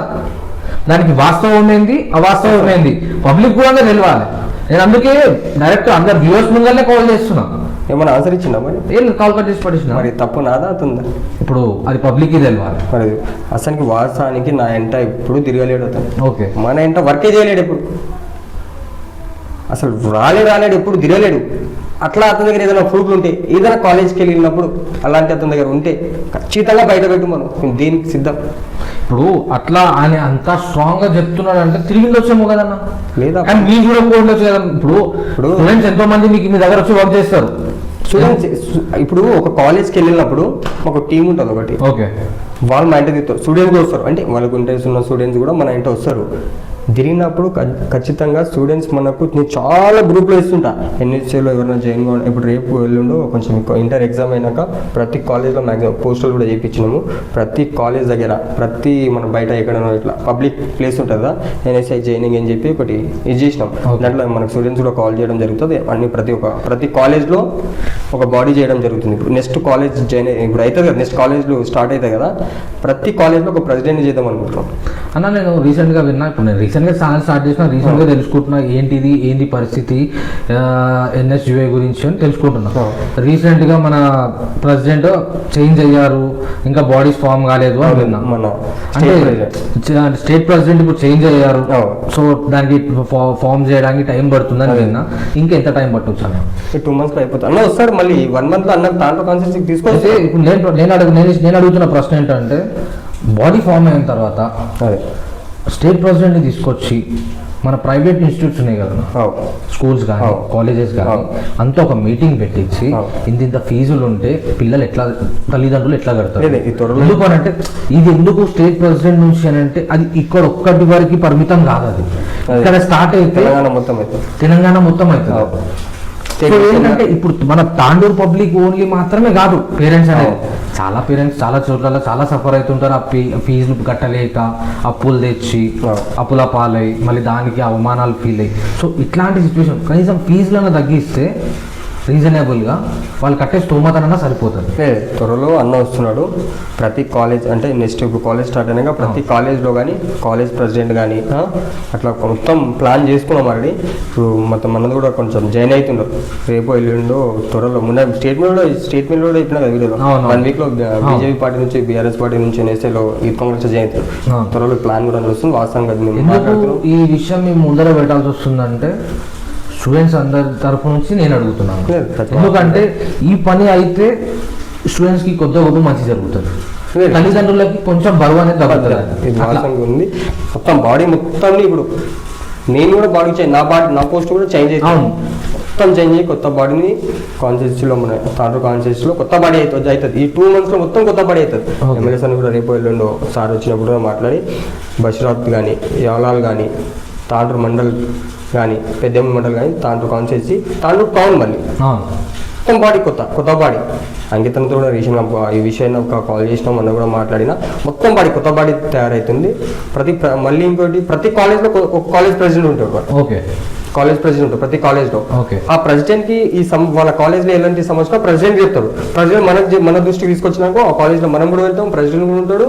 దానికి వాస్తవం ఏంది అవాస్తవం ఏంది పబ్లిక్ కూడా తెలియాలి. నేను అందుకే డైరెక్ట్ అందరు వ్యూవర్స్ ముందరనే కాల్ చేస్తున్నా. ఏమైనా ఆన్సర్ ఇచ్చిందా మరి? ఏం కాల్ కట్ చేసి పడేసిన మరి తప్పు నాదా అతుందా? ఇప్పుడు అది పబ్లిక్కి తెలియాలి. మరి అసలు వాస్తవానికి నా ఎంట ఎప్పుడు తిరగలేడు అతను. ఓకే, మన ఎంట వర్కే చేయలేడు ఎప్పుడు, అసలు రాలేడు ఎప్పుడు తిరగలేడు. అట్లా అతని దగ్గర ఏదైనా ప్రూఫ్లు ఉంటే, ఏదైనా కాలేజ్కి వెళ్ళినప్పుడు అలాంటి అతని దగ్గర ఉంటే ఖచ్చితంగా బయట పెట్టు, మనం దీనికి సిద్ధం. ఇప్పుడు అట్లా ఆయన అంత స్ట్రాంగ్ గా చెప్తున్నాడు అంటే తిరిగి వచ్చేమో కదన్నా, లేదా కానీ మీరు కూడా కోర్టులో కదా. ఇప్పుడు స్టూడెంట్స్ ఎంతో మంది మీకు మీ దగ్గర వచ్చి వర్క్ చేస్తారు, స్టూడెంట్స్ ఇప్పుడు ఒక కాలేజ్కి వెళ్ళినప్పుడు ఒక టీం ఉంటుంది ఒకటి, ఓకే వాళ్ళు మా ఇంటికి తిరుగుతారు, స్టూడెంట్స్ వస్తారు, అంటే వాళ్ళకు ఇంట్రెస్ట్ ఉన్న స్టూడెంట్స్ కూడా మన ఇంటి వస్తారు. తిరిగినప్పుడు ఖచ్చితంగా స్టూడెంట్స్ మనకు నేను చాలా గ్రూప్లో ఇస్తుంటా. ఎన్హెచ్ఏలో ఎవరైనా జాయిన్ కావాలి, ఇప్పుడు రేపు ఎల్లుండో కొంచెం ఇంటర్ ఎగ్జామ్ అయినాక ప్రతి కాలేజ్లో మ్యాక్సిమం పోస్టర్లు కూడా చేయించినాము. ప్రతి కాలేజ్ దగ్గర ప్రతి మన బయట ఎక్కడైనా ఇట్లా పబ్లిక్ ప్లేస్ ఉంటుంది కదా, ఎన్ఎస్ఐ జాయినింగ్ అని చెప్పి ఒకటి ఇది చేసినాం. దాంట్లో మనకు స్టూడెంట్స్ కూడా కాల్ చేయడం జరుగుతుంది. అన్ని ప్రతి కాలేజ్లో ఒక బాడీ చేయడం జరుగుతుంది. ఇప్పుడు నెక్స్ట్ కాలేజ్ జాయిన్ ఇప్పుడు అవుతుంది కదా, నెక్స్ట్ కాలేజ్లో స్టార్ట్ అవుతాయి కదా, ప్రతి కాలేజ్లో ఒక ప్రెసిడెంట్ చేద్దాం అనుకుంటున్నాం. అన్న నేను రీసెంట్గా విన్నా, ఇప్పుడు నేను రీసెంట్గా ఛానల్ స్టార్ట్ చేసిన, రీసెంట్గా తెలుసుకుంటున్నా ఏంటి పరిస్థితి ఎన్ఎస్యుఐ గురించి అని తెలుసుకుంటున్నా. రీసెంట్గా మన ప్రెసిడెంట్ చేంజ్ అయ్యారు, ఇంకా బాడీస్ ఫామ్ కాలేదు అని విన్నా. అంటే స్టేట్ ప్రెసిడెంట్ ఇప్పుడు చేంజ్ అయ్యారు, సో దానికి ఫామ్ చేయడానికి టైం పడుతుందని విన్నా. ఇంకా ఎంత టైం పట్టవచ్చు అన్న? 2 months అయిపోతుంది అన్న, వస్తాడు మళ్ళీ 1 month లో అన్న దాంట్లో కాన్సెప్ట్ తీసుకొస్తే. ఇప్పుడు నేను అడుగుతున్న ప్రశ్న ఏంటంటే, బాడీ ఫామ్ అయిన తర్వాత స్టేట్ ప్రెసిడెంట్ని తీసుకొచ్చి మన ప్రైవేట్ ఇన్స్టిట్యూట్స్ ఉన్నాయి కదా, స్కూల్స్ కానీ కాలేజెస్ కానీ, అంతా ఒక మీటింగ్ పెట్టించి ఇంత ఫీజులు ఉంటే పిల్లలు ఎట్లా, తల్లిదండ్రులు ఎట్లా కడతారు, ఎందుకు అని అంటే ఇది ఎందుకు స్టేట్ ప్రెసిడెంట్ నుంచి అని అంటే అది ఇక్కడ ఒక్కటి వరకు పరిమితం కాదు, అది ఇక్కడ స్టార్ట్ అయితే తెలంగాణ మొత్తం అవుతుంది. సో ఏంటంటే ఇప్పుడు మన తాండూరు పబ్లిక్ ఓన్లీ మాత్రమే కాదు, పేరెంట్స్ అనేది చాలా పేరెంట్స్ చాలా చోట్ల చాలా సఫర్ అవుతుంటారు. ఆ ఫీజులు కట్టలేక అప్పులు తెచ్చి అప్పుల పాలై మళ్ళీ దానికి అవమానాలు ఫీల్ అయ్యి, సో ఇట్లాంటి సిచ్యువేషన్ కనీసం ఫీజులను తగ్గిస్తే రీజనబుల్గా వాళ్ళు కట్టే స్తోమతనన్నా సరిపోతుంది. త్వరలో అన్న వస్తున్నాడు. ప్రతి కాలేజ్ అంటే నెక్స్ట్ ఇప్పుడు కాలేజ్ స్టార్ట్ అయినాక ప్రతి కాలేజ్లో కానీ కాలేజ్ ప్రెసిడెంట్ కానీ అట్లా మొత్తం ప్లాన్ చేసుకున్నాం ఆల్రెడీ. ఇప్పుడు మొత్తం మనది కూడా కొంచెం జాయిన్ అవుతుండ్రు, రేపు ఎల్లుండో త్వరలో. మొన్న స్టేట్మెంట్ కూడా చెప్పినా కదా వీడియోలో, 1 weekలో బీజేపీ పార్టీ నుంచి బీఆర్ఎస్ పార్టీ నుంచి ఎన్ఎస్ఏలో ఈ కాంగ్రెస్ జాయిన్ అవుతారు. త్వరలో ప్లాన్ కూడా వస్తుంది. వాస్తవంగా ఈ విషయం మేము ముందర పెట్టాల్సి వస్తుందంటే స్టూడెంట్స్ అందరి తరఫు నుంచి నేను అడుగుతున్నాను. ఎందుకంటే ఈ పని అయితే స్టూడెంట్స్కి కొద్ది గొప్ప మంచి జరుగుతుంది, తల్లిదండ్రులకి కొంచెం బరువు అనేది ఉంది. మొత్తం బాడీ మొత్తం ఇప్పుడు నేను కూడా బాడీ చేంజ్, నా పోస్ట్ కూడా చేంజ్ అవుతాను, మొత్తం చేంజ్ అయ్యి కొత్త బాడీని కాన్స్టిట్యూన్సీలో మన తాండూరు కాన్స్టిట్యూన్సీలో కొత్త బాడీ అవుతుంది. ఈ 2 monthsలో మొత్తం కొత్త బాడీ అవుతుంది. ఎమ్మెల్యేస్ అని కూడా రేపు ఎల్లుండో సార్ వచ్చినప్పుడు కూడా మాట్లాడి బషీరాబాద్ కానీ యాలాల్ కానీ తాండూరు మండల్ కానీ పెద్దమ్మ మండల్ కానీ తాండూరు కాన్స్టిట్యూన్సీ తాండూరు టౌన్ మళ్ళీ మొత్తం బాడీ కొత్త బాడీ. అంకితంతో కూడా ఈ విషయాన్ని ఒక కాల్ చేసినాం, అన్న కూడా మాట్లాడినా మొత్తం బాడీ కొత్త బాడీ తయారవుతుంది. మళ్ళీ ఇంకోటి ప్రతి కాలేజ్లో ఒక కాలేజ్ ప్రెసిడెంట్ ఉంటాడు. ఓకే, కాలేజ్ ప్రెసిడెంట్ ప్రతి కాలేజ్లో. ఆ ప్రెసిడెంట్ కి వాళ్ళ కాలేజ్లో ఎలాంటి సమస్య ప్రెసిడెంట్ చెప్తాడు. ప్రెసిడెంట్ మన దృష్టికి తీసుకొచ్చినాక ఆ కాలేజ్లో మనం కూడా వెళ్తాం, ప్రెసిడెంట్ కూడా ఉంటాడు.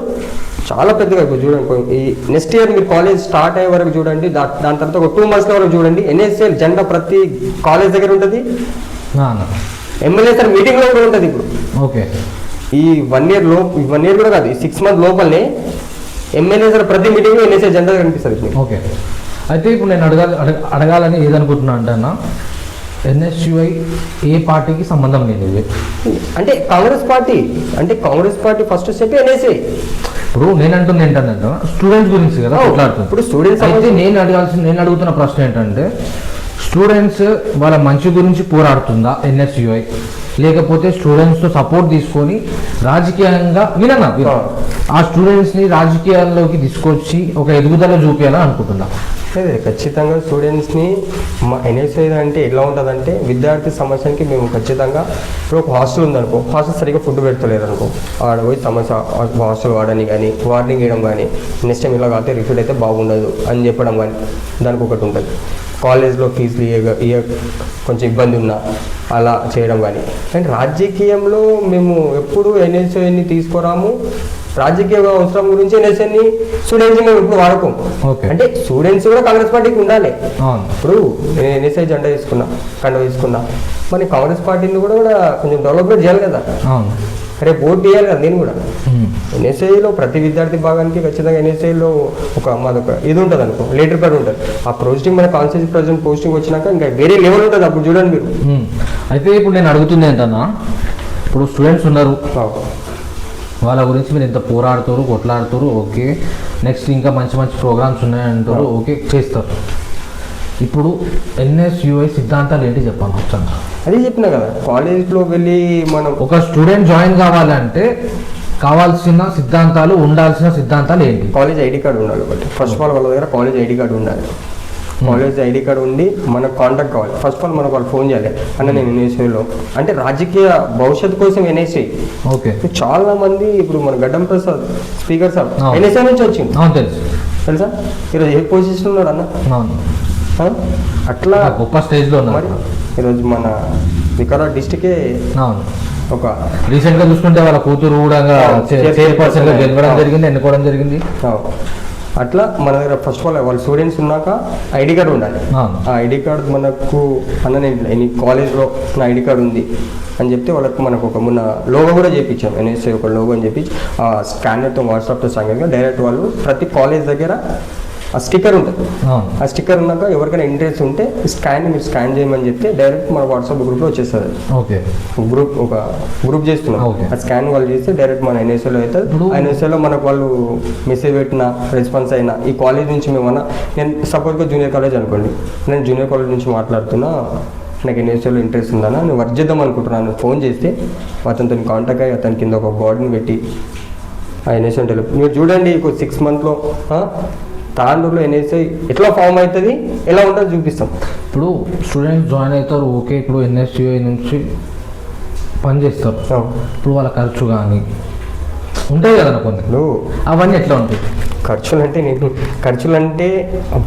చాలా పెద్దగా ఇప్పుడు చూడండి, ఈ నెక్స్ట్ ఇయర్ మీరు కాలేజ్ స్టార్ట్ అయ్యే వరకు చూడండి, దాని తర్వాత ఒక 2 months వరకు చూడండి, ఎన్ఎస్ఎల్ జెండా ప్రతి కాలేజ్ దగ్గర ఉంటుంది. ఎమ్మెల్యే సార్ మీటింగ్ లో కూడా ఉంటుంది. ఇప్పుడు ఓకే, ఈ 1 year కూడా కాదు, 6 months లోపలనే ఎమ్మెల్యే సార్ ప్రతి మీటింగ్ లో ఎన్ఎస్ఏ జెండా కనిపిస్తుంది. ఓకే, అయితే ఇప్పుడు నేను అడగాలని ఏదనుకుంటున్నా అంటే అన్న, ఎన్ఎస్యుఐ ఏ పార్టీకి సంబంధం లేదు, అంటే Congress party first step NSA. ఇప్పుడు నేను అంటుంది ఏంటంటే స్టూడెంట్స్ గురించి కదా మాట్లాడుతుంది. ఇప్పుడు స్టూడెంట్స్ అయితే నేను అడుగుతున్న ప్రశ్న ఏంటంటే, స్టూడెంట్స్ వాళ్ళ మంచి గురించి పోరాడుతుందా ఎన్ఎస్యుఐ, లేకపోతే స్టూడెంట్స్తో సపోర్ట్ తీసుకొని రాజకీయంగా ఆ స్టూడెంట్స్ని రాజకీయాల్లోకి తీసుకొచ్చి ఒక ఎదుగుదల చూపించాలని అనుకుంటుందా? ఖచ్చితంగా స్టూడెంట్స్ని ఎన్ఎస్ఐ అంటే ఎలా ఉంటుందంటే, విద్యార్థి సమస్యకి మేము ఖచ్చితంగా ఇప్పుడు ఒక హాస్టల్ ఉందనుకో, హాస్టల్ సరిగ్గా ఫుడ్ పెడతలేరు అనుకో, ఆడ పోయి సమస్య హాస్టల్ వాడని కానీ వార్నింగ్ వేయడం కానీ, నెక్స్ట్ టైం ఇలా కాకపోతే రిపీట్ అయితే బాగుండదు అని చెప్పడం కానీ దానికి ఒకటి ఉంటుంది. కాలేజ్లో ఫీజులు కొంచెం ఇబ్బంది ఉన్నా అలా చేయడం కానీ. కానీ రాజకీయంలో మేము ఎప్పుడు ఎన్ఎస్ఐని తీసుకురాము, రాజకీయ అవసరం గురించి ఎన్ఎస్ఐని స్టూడెంట్స్ మేము ఇప్పుడు వాడుకోం. అంటే స్టూడెంట్స్ కూడా కాంగ్రెస్ పార్టీకి ఉండాలి. ఇప్పుడు నేను ఎన్ఎస్ఐ జెండా తీసుకున్నా మరి కాంగ్రెస్ పార్టీని కూడా కొంచెం డెవలప్మెంట్ చేయాలి కదా, రేపు ఓట్ చేయాలి కదా. నేను కూడా ఎన్ఎస్ఐలో ప్రతి విద్యార్థి భాగానికి ఖచ్చితంగా ఎన్ఎస్ఐలో మాదొక ఇది ఉంటుంది అనుకో, లీడర్ పేరు ఉంటుంది. ఆ పోస్టింగ్ మన కాన్స్టిట్యూన్సీ ప్రెసిడెంట్ పోస్టింగ్ వచ్చినాక ఇంకా వేరే లెవెల్ ఉంటుంది. అప్పుడు చూడండి మీరు. అయితే ఇప్పుడు నేను అడుగుతుంది ఏంటన్నా, ఇప్పుడు స్టూడెంట్స్ ఉన్నారు, వాళ్ళ గురించి మీరు ఎంత పోరాడుతారు, కొట్లాడుతారు, ఓకే. నెక్స్ట్ ఇంకా మంచి ప్రోగ్రామ్స్ ఉన్నాయంటారు, ఓకే, చేస్తారు. ఇప్పుడు ఎన్ఎస్యుఐ సిద్ధాంతాలు ఏంటి చెప్పాను వచ్చాను. అదే చెప్పినా కదా, కాలేజ్లో వెళ్ళి మనం ఒక స్టూడెంట్ జాయిన్ కావాలంటే కావాల్సిన సిద్ధాంతాలు, ఉండాల్సిన సిద్ధాంతాలు ఏంటి? కాలేజ్ ఐడి కార్డు ఉండాలి ఒకటి. ఫస్ట్ ఆఫ్ ఆల్ వాళ్ళ దగ్గర కాలేజ్ ఐడి కార్డు ఉండాలి. కాలేజ్ ఐడి కార్డు ఉండి మనకు కాంటాక్ట్ కావాలి. ఫస్ట్ ఆఫ్ ఆల్ మనకు వాళ్ళు ఫోన్ చేయాలి, అన్న నేను ఎన్ఎస్ఐలో అంటే రాజకీయ భవిష్యత్తు కోసం ఎన్ఎస్ఐ. ఓకే. చాలా మంది ఇప్పుడు మన గడ్డం ప్రసాద్ స్పీకర్ సార్ ఎన్ఎస్ఐ నుంచి వచ్చింది. తెలుసు తెలుసా? ఈరోజు ఏ పొజిషన్ ఉన్నాడు అన్న? అట్లా గొప్ప స్టేజ్లో మరి ఈరోజు మన వికారాబాద్ డిస్టికే ఒక రీసెంట్ గా చూసుకుంటే వాళ్ళ కూతురు కూడా చైర్పర్సన్ గా గెలవడం జరిగింది, ఎన్నుకోవడం జరిగింది. అట్లా మన దగ్గర ఫస్ట్ ఆఫ్ ఆల్ వాళ్ళ స్టూడెంట్స్ ఉన్నాక ఐడి కార్డు ఉండాలి. ఆ ఐడి కార్డు మనకు అన్న నేను కాలేజ్లో నా ఐడి కార్డు ఉంది అని చెప్తే వాళ్ళకు మనకు ఒక మొన్న లోగో కూడా చేయించాం, ఎన్ఎస్ఐ ఒక లోగో అని చెప్పి ఆ స్కానర్తో వాట్సాప్తో సంగతిగా డైరెక్ట్ వాళ్ళు ప్రతి కాలేజ్ దగ్గర ఆ స్టిక్కర్ ఉంటుంది. ఆ స్టిక్కర్ ఉన్నాక ఎవరికైనా ఇంట్రెస్ట్ ఉంటే మీరు స్కాన్ చేయమని చెప్తే డైరెక్ట్ మన వాట్సాప్ గ్రూప్లో వచ్చేస్తుంది. ఓకే. ఒక గ్రూప్ చేస్తున్నాం. ఆ స్కాన్ వాళ్ళు చేస్తే డైరెక్ట్ మన ఎన్ఎస్ఐలో అవుతుంది. ఆ ఎన్ఎస్ఐలో మనకు వాళ్ళు మెసేజ్ పెట్టిన రెస్పాన్స్ అయినా ఈ కాలేజ్ నుంచి మేమన్నా, నేను సపోజ్గా జూనియర్ కాలేజ్ అనుకోండి, నేను జూనియర్ కాలేజ్ నుంచి మాట్లాడుతున్నా, నాకు ఎన్ఎస్ఐలో ఇంట్రెస్ట్ ఉందన్నా, నేను వర్క్ చేద్దాం అనుకుంటున్నాను, ఫోన్ చేస్తే అతనితో కాంటాక్ట్ అయ్యి అతని కింద ఒక బోర్డుని పెట్టి ఆ ఎన్ఎస్ఐ డెవలప్ మీరు చూడండి. 6 monthsలో తాండూరులో ఎన్ఎస్ఐ ఎట్లా ఫామ్ అవుతుంది, ఎలా ఉంటుందో చూపిస్తాం. ఇప్పుడు స్టూడెంట్స్ జాయిన్ అవుతారు, ఓకే. ఇప్పుడు ఎన్ఎస్యుఐ నుంచి పని చేస్తారు, ఇప్పుడు వాళ్ళ ఖర్చు కానీ ఉంటాయి కదా కొన్ని, అవన్నీ ఎట్లా ఉంటాయి? ఖర్చులు అంటే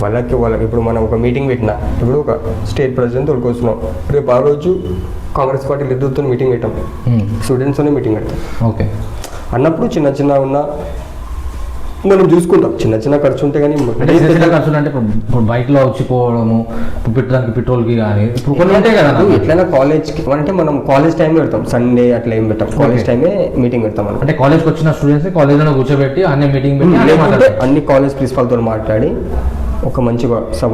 వాళ్ళకి ఇప్పుడు మనం ఒక మీటింగ్ పెట్టినా, ఇప్పుడు ఒక స్టేట్ ప్రెసిడెంట్ తోలుకొస్తున్నాం, రేపు ఆ రోజు కాంగ్రెస్ పార్టీ లీడర్తో మీటింగ్ పెట్టాం, స్టూడెంట్స్తోనే మీటింగ్ పెట్టాం. ఓకే. అన్నప్పుడు చిన్న ఉన్న మనం చూసుకుంటాం, చిన్న ఖర్చు ఉంటే కానీ ఖర్చులు అంటే ఇప్పుడు బైక్లో వచ్చిపోవడము, పెట్టడానికి పెట్రోల్కి కానీ ఇప్పుడు కొన్ని ఉంటాయి కదా. ఎట్లయినా కాలేజ్కి అంటే మనం కాలేజ్ టైం పెడతాం, సండే అట్లా ఏం పెట్టాం, కాలేజ్ టైమే మీటింగ్ పెడతాం. అంటే కాలేజ్కి వచ్చిన స్టూడెంట్స్ కాలేజ్లో కూర్చోబెట్టి అన్ని మీటింగ్ పెట్టి అన్ని కాలేజ్ ప్రిన్సిపాల్తో మాట్లాడి ఒక మంచి సభ,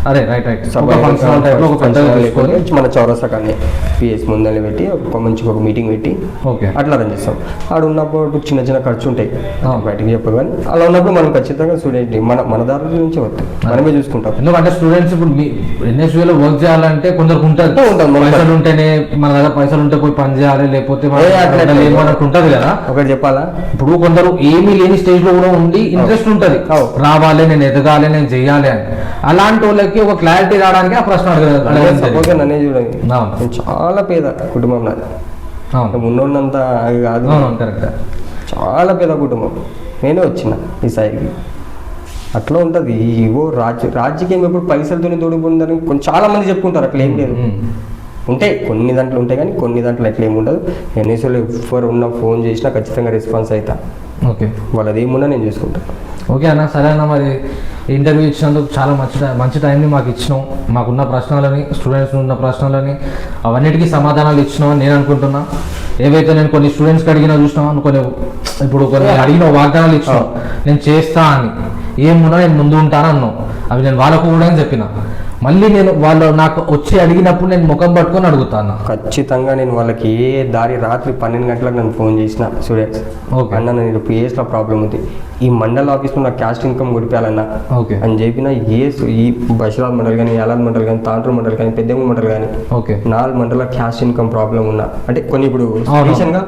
అదే రైట్ సభ మన చౌరస్తా కానీ పిఎస్ ముందని పెట్టి ఒక మీటింగ్ పెట్టి అట్లా రన్ చేస్తాం. ఆడ ఉన్నప్పుడు చిన్న ఖర్చు ఉంటాయి, బయటకు చెప్పదు కానీ అలా ఉన్నప్పుడు మనం ఖచ్చితంగా స్టూడెంట్ మన దారి నుంచి వస్తాం, మనమే చూసుకుంటాం. ఎందుకంటే స్టూడెంట్స్ ఇప్పుడు ఎన్ఎస్యూలో వర్క్ చేయాలంటే కొందరికి ఉంటుంది, పైసలు ఉంటేనే మన దగ్గర పైసలు ఉంటే పోయి పని చేయాలి, లేకపోతే ఉంటుంది కదా. ఒకటి చెప్పాలా, ఇప్పుడు కొందరు ఏమీ లేని స్టేజ్ లో కూడా ఉండి ఇంట్రెస్ట్ ఉంటుంది, రావాలి, నేను ఎదగాలి, నేను చెయ్యాలి అని. అలాంటి వాళ్ళకి ఒక క్లారిటీ రావడానికి ఆ ప్రశ్న నన్నే చూడండి, చాలా పేద కుటుంబం నాది, ఉన్నోన్నంత కాదు, చాలా పేద కుటుంబం, నేనే వచ్చిన ఈ స్థాయికి. అట్లా ఉంటుంది. ఇవో రాజకీయం ఎప్పుడు పైసలతోనే తోడుకుందని చాలా మంది చెప్పుకుంటారు, అట్లా ఏం లేదు. ఉంటాయి కొన్ని దాంట్లో ఉంటాయి కానీ కొన్ని దాంట్లో అట్లా ఏమి ఉండదు. ఎన్ఎస్ఓలో ఎవరు ఉన్నా ఫోన్ చేసినా ఖచ్చితంగా రెస్పాన్స్ అవుతా. ఓకే. వాళ్ళది ఏమున్నా నేను చూసుకుంటాను. ఓకే అన్న, సరే అన్న. మరి ఇంటర్వ్యూ ఇచ్చినందుకు చాలా మంచి టైంని మాకు ఇచ్చినాం. మాకున్న ప్రశ్నలని, స్టూడెంట్స్ ఉన్న ప్రశ్నలని అవన్నిటికీ సమాధానాలు ఇచ్చినాం అని నేను అనుకుంటున్నా. ఏవైతే నేను కొన్ని స్టూడెంట్స్కి అడిగినా చూసినాం, కొన్ని అడిగిన వాగ్దానాలు ఇచ్చినాం, నేను చేస్తా అని, ఏమున్నా నేను ముందు ఉంటాను అన్నాం. అవి నేను వాళ్ళకు కూడా చెప్పిన. మళ్ళీ నేను వాళ్ళు నాకు వచ్చి అడిగినప్పుడు నేను ముఖం పట్టుకొని అడుగుతాను. ఖచ్చితంగా నేను వాళ్ళకి ఏ దారి రాత్రి 12 గంటలకు నన్ను ఫోన్ చేసిన స్టూడెంట్స్, అన్న నేను పిఎస్లో ప్రాబ్లం ఉంది, ఈ మండల్ ఆఫీస్లో నాకు క్యాస్ట్ ఇన్కమ్ కొడిపోయాలన్నా అని చెప్పిన. ఈ బషీరాబాద్ మండల్ కానీ, యాలాద్ మండల్ కానీ, తాండ్రు మండల్ కానీ, పెద్దెమ్మ మండల్ కానీ 4 మండల క్యాస్ట్ ఇన్కమ్ ప్రాబ్లం ఉన్నా అంటే కొన్ని ఇప్పుడు రీసెంట్గా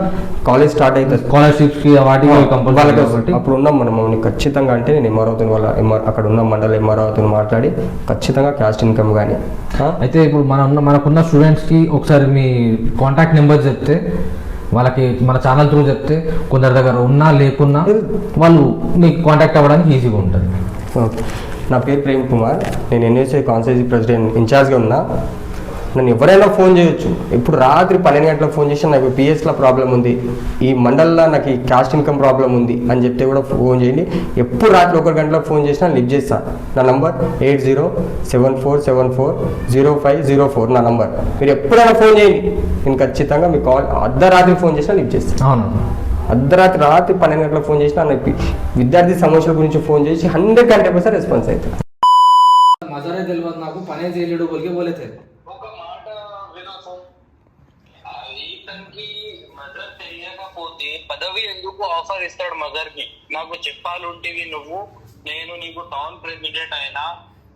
కాలేజ్ స్టార్ట్ అవుతుంది, స్కాలర్షిప్స్కి అప్పుడు ఉన్నాం మనం. ఖచ్చితంగా అంటే నేను ఎంఆర్ఓతో అక్కడ ఉన్న మండల ఎంఆర్ఓతో మాట్లాడి ఖచ్చితంగా క్యాస్ట్ ఇన్కమ్ కానీ. అయితే ఇప్పుడు మనకున్న స్టూడెంట్స్కి ఒకసారి మీ కాంటాక్ట్ నెంబర్ చెప్తే, వాళ్ళకి మన ఛానల్ త్రూ చెప్తే కొందరి దగ్గర ఉన్నా లేకున్నా వాళ్ళు మీకు కాంటాక్ట్ అవ్వడానికి ఈజీగా ఉంటుంది. ఓకే. నా పేరు ప్రేమ్ కుమార్, నేను ఎన్ఎస్ఐ కాన్స్టిట్యూన్సీ ప్రెసిడెంట్ ఇన్ఛార్జ్గా ఉన్నా. నన్ను ఎవరైనా ఫోన్ చేయొచ్చు. ఇప్పుడు రాత్రి 12 గంటలకు ఫోన్ చేసి నాకు పిఎస్లో ప్రాబ్లం ఉంది, ఈ మండల్లో నాకు ఈ క్యాస్ట్ ఇన్కమ్ ప్రాబ్లం ఉంది అని చెప్తే కూడా ఫోన్ చేయండి. ఎప్పుడు రాత్రి 1 గంటలకు ఫోన్ చేసినా లిఫ్ట్ చేస్తాను. నా నంబర్ 8074740504 నా నంబర్. మీరు ఎప్పుడైనా ఫోన్ చేయండి, నేను ఖచ్చితంగా మీకు కాల్ అర్ధరాత్రి ఫోన్ చేసినా లిఫ్ట్ చేస్తాను. అవును, అర్ధరాత్రి 12 గంటలకు ఫోన్ చేసినా నాకు విద్యార్థి సమస్యల గురించి ఫోన్ చేసి 100% రెస్పాన్స్ అవుతుంది. పదవి ఎందుకు ఆఫర్ ఇస్తాడు మదర్ కి? నాకు చెప్పాలంటేవి నువ్వు, నేను నీకు టౌన్ ప్రెసిడెంట్ అయినా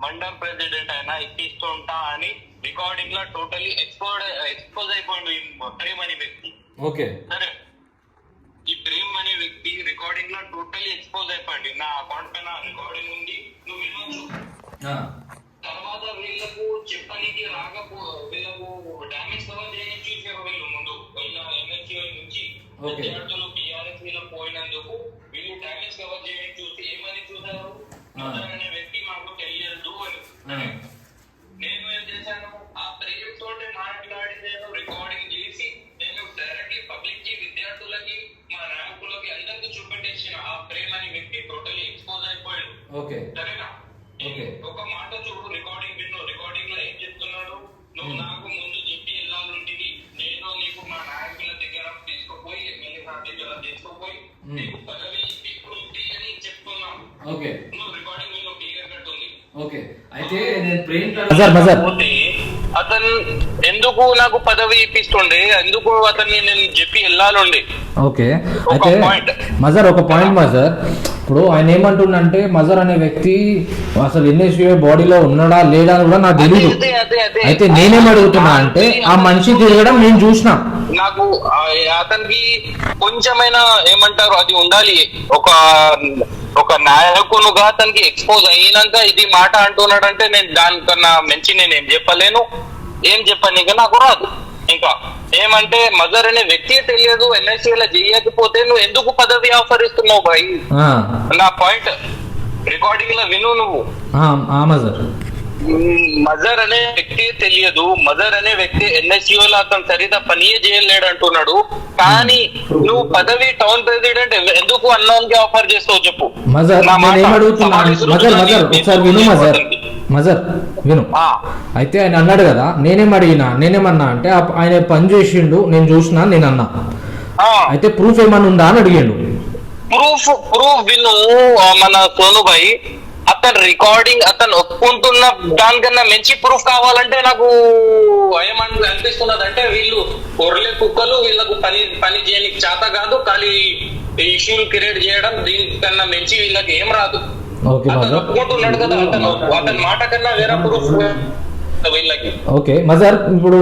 మండల్ ప్రెసిడెంట్ అయినా ఇప్పిస్తుంటా అని రికార్డింగ్ లో టోటలీ ఎక్స్పోజ్ అయిపోయింది ఈ ప్రేమ్ అనే వ్యక్తి. ఓకే సరే, ఈ ప్రేమ్ అనే వ్యక్తి రికార్డింగ్ లో టోటలీ ఎక్స్పోజ్ అయిపోయింది. నా అకౌంట్ పైన రికార్డింగ్ ఉంది, నువ్వు వినొచ్చు. తర్వాత వీళ్ళకు చెప్పడానికి వీళ్ళకు డ్యామేజ్ కవర్ చేయని చూసారు వీళ్ళు ముందు వీళ్ళ ఎన్ఎస్యూ నుంచి విద్యార్థులు టీఆర్ఎస్ వీళ్ళు పోయినందుకు వీళ్ళు డ్యామేజ్ కవర్ చేయని చూసి ఏమని చూసారు, అనే వ్యక్తి మాకు తెలియదు అని. నేను ఏం చేశాను, ఆ ప్రేమ్ తోటి మాట్లాడితే రికార్డింగ్ చేసి నేను డైరెక్ట్లీ పబ్లిక్ కి విద్యార్థులకి మా నాయకులకి అందరికీ చూపెట్టేసిన ఆ ప్రేమ్ అనే వ్యక్తి టోటలీ ఎక్స్పోజ్ అయిపోయాడు. ఓకే సరేనా? ఒక మాట చూడు, రికార్డింగ్ విను. రికార్డింగ్ లో ఏం చెప్తున్నాడు, నువ్వు నాకు ముందు చెప్పి వెళ్ళాలంటివి, నేను నీకు మా నాయకుల దగ్గర తీసుకుపోయి ఎమ్మెల్యే సార్ దగ్గర తీసుకుపోయి నీకు పదవి ఇప్పుడు అని చెప్తున్నాను. ఓకే, నువ్వు రికార్డింగ్ విను, క్లియర్ కట్ ఉంది. ఓకే. అయితే నేను ప్రేమ్ పోతే అతను ఎందుకు నాకు పదవి ఇప్పిస్తుండే, ఎందుకు అతన్ని నేను చెప్పి వెళ్ళాలండి. ఓకే, అయితే మజర్ ఒక పాయింట్ మజర్, ఇప్పుడు ఆయన ఏమంటుండంటే మజర్ అనే వ్యక్తి అసలు ఎన్ఎస్యూ బాడీలో ఉన్నాడా లేడా అని కూడా నాకు తెలియదు. అయితే నేనేం అడుగుతున్నా అంటే ఆ మనిషి తిరగడం నేను చూసిన, నాకు అతనికి కొంచెమైనా ఏమంటారు అది ఉండాలి. ఒక నాయకునుగా అతనికి ఎక్స్పోజ్ అయినాక ఇది మాట అంటున్నాడంటే నేను దానికన్నా మంచి నేను ఏం చెప్పలేను, ఏం చెప్పను ఇంకా నాకు రాదు. ఇంకా ఏమంటే మజర్ అనే వ్యక్తి తెలియదు, ఎన్ఎస్సీలో చేయకపోతే నువ్వు ఎందుకు పదవి ఆఫర్ ఇస్తున్నావు భాయ్? నా పాయింట్ రికార్డింగ్ లో విను నువ్వు. మజర్ అనే వ్యక్తి తెలియదు, మజర్ అనే వ్యక్తి ఎన్ఎస్యూలో అతను సరిగా పనియే చేయలేడు అంటున్నాడు. కానీ నువ్వు పదవి టౌన్ ప్రెసిడెంట్ ఎందుకు అన్నోన్ కి ఆఫర్ చేస్తావు చెప్పు. మజర్ విను, అయితే ఆయన అన్నాడు కదా, నేనేమన్నా అంటే ఆయన పని చేసిండు నేను చూసినా నేను అన్నా, అయితే ప్రూఫ్ ఏమన్నా ఉందా అని అడిగాడు. ప్రూఫ్ విను మన సోనుభాయ్, అతను రికార్డింగ్ అతను ఒప్పుకుంటున్న దానికన్నా మంచి ప్రూఫ్ కావాలంటే నాకు ఏమని అనిపిస్తున్నది అంటే వీళ్ళు పొరలే కుక్కలు, వీళ్ళకు పని చేయడానికి చేత కాదు, ఖాళీ ఇష్యూలు క్రియేట్ చేయడం, దీనికన్నా మంచి వీళ్ళకి ఏం రాదు. అతను ఒప్పుకుంటున్నాడు కదా, అతని మాట కన్నా వేరే ప్రూఫ్ వీళ్ళకి. ఓకే మజర్, ఇప్పుడు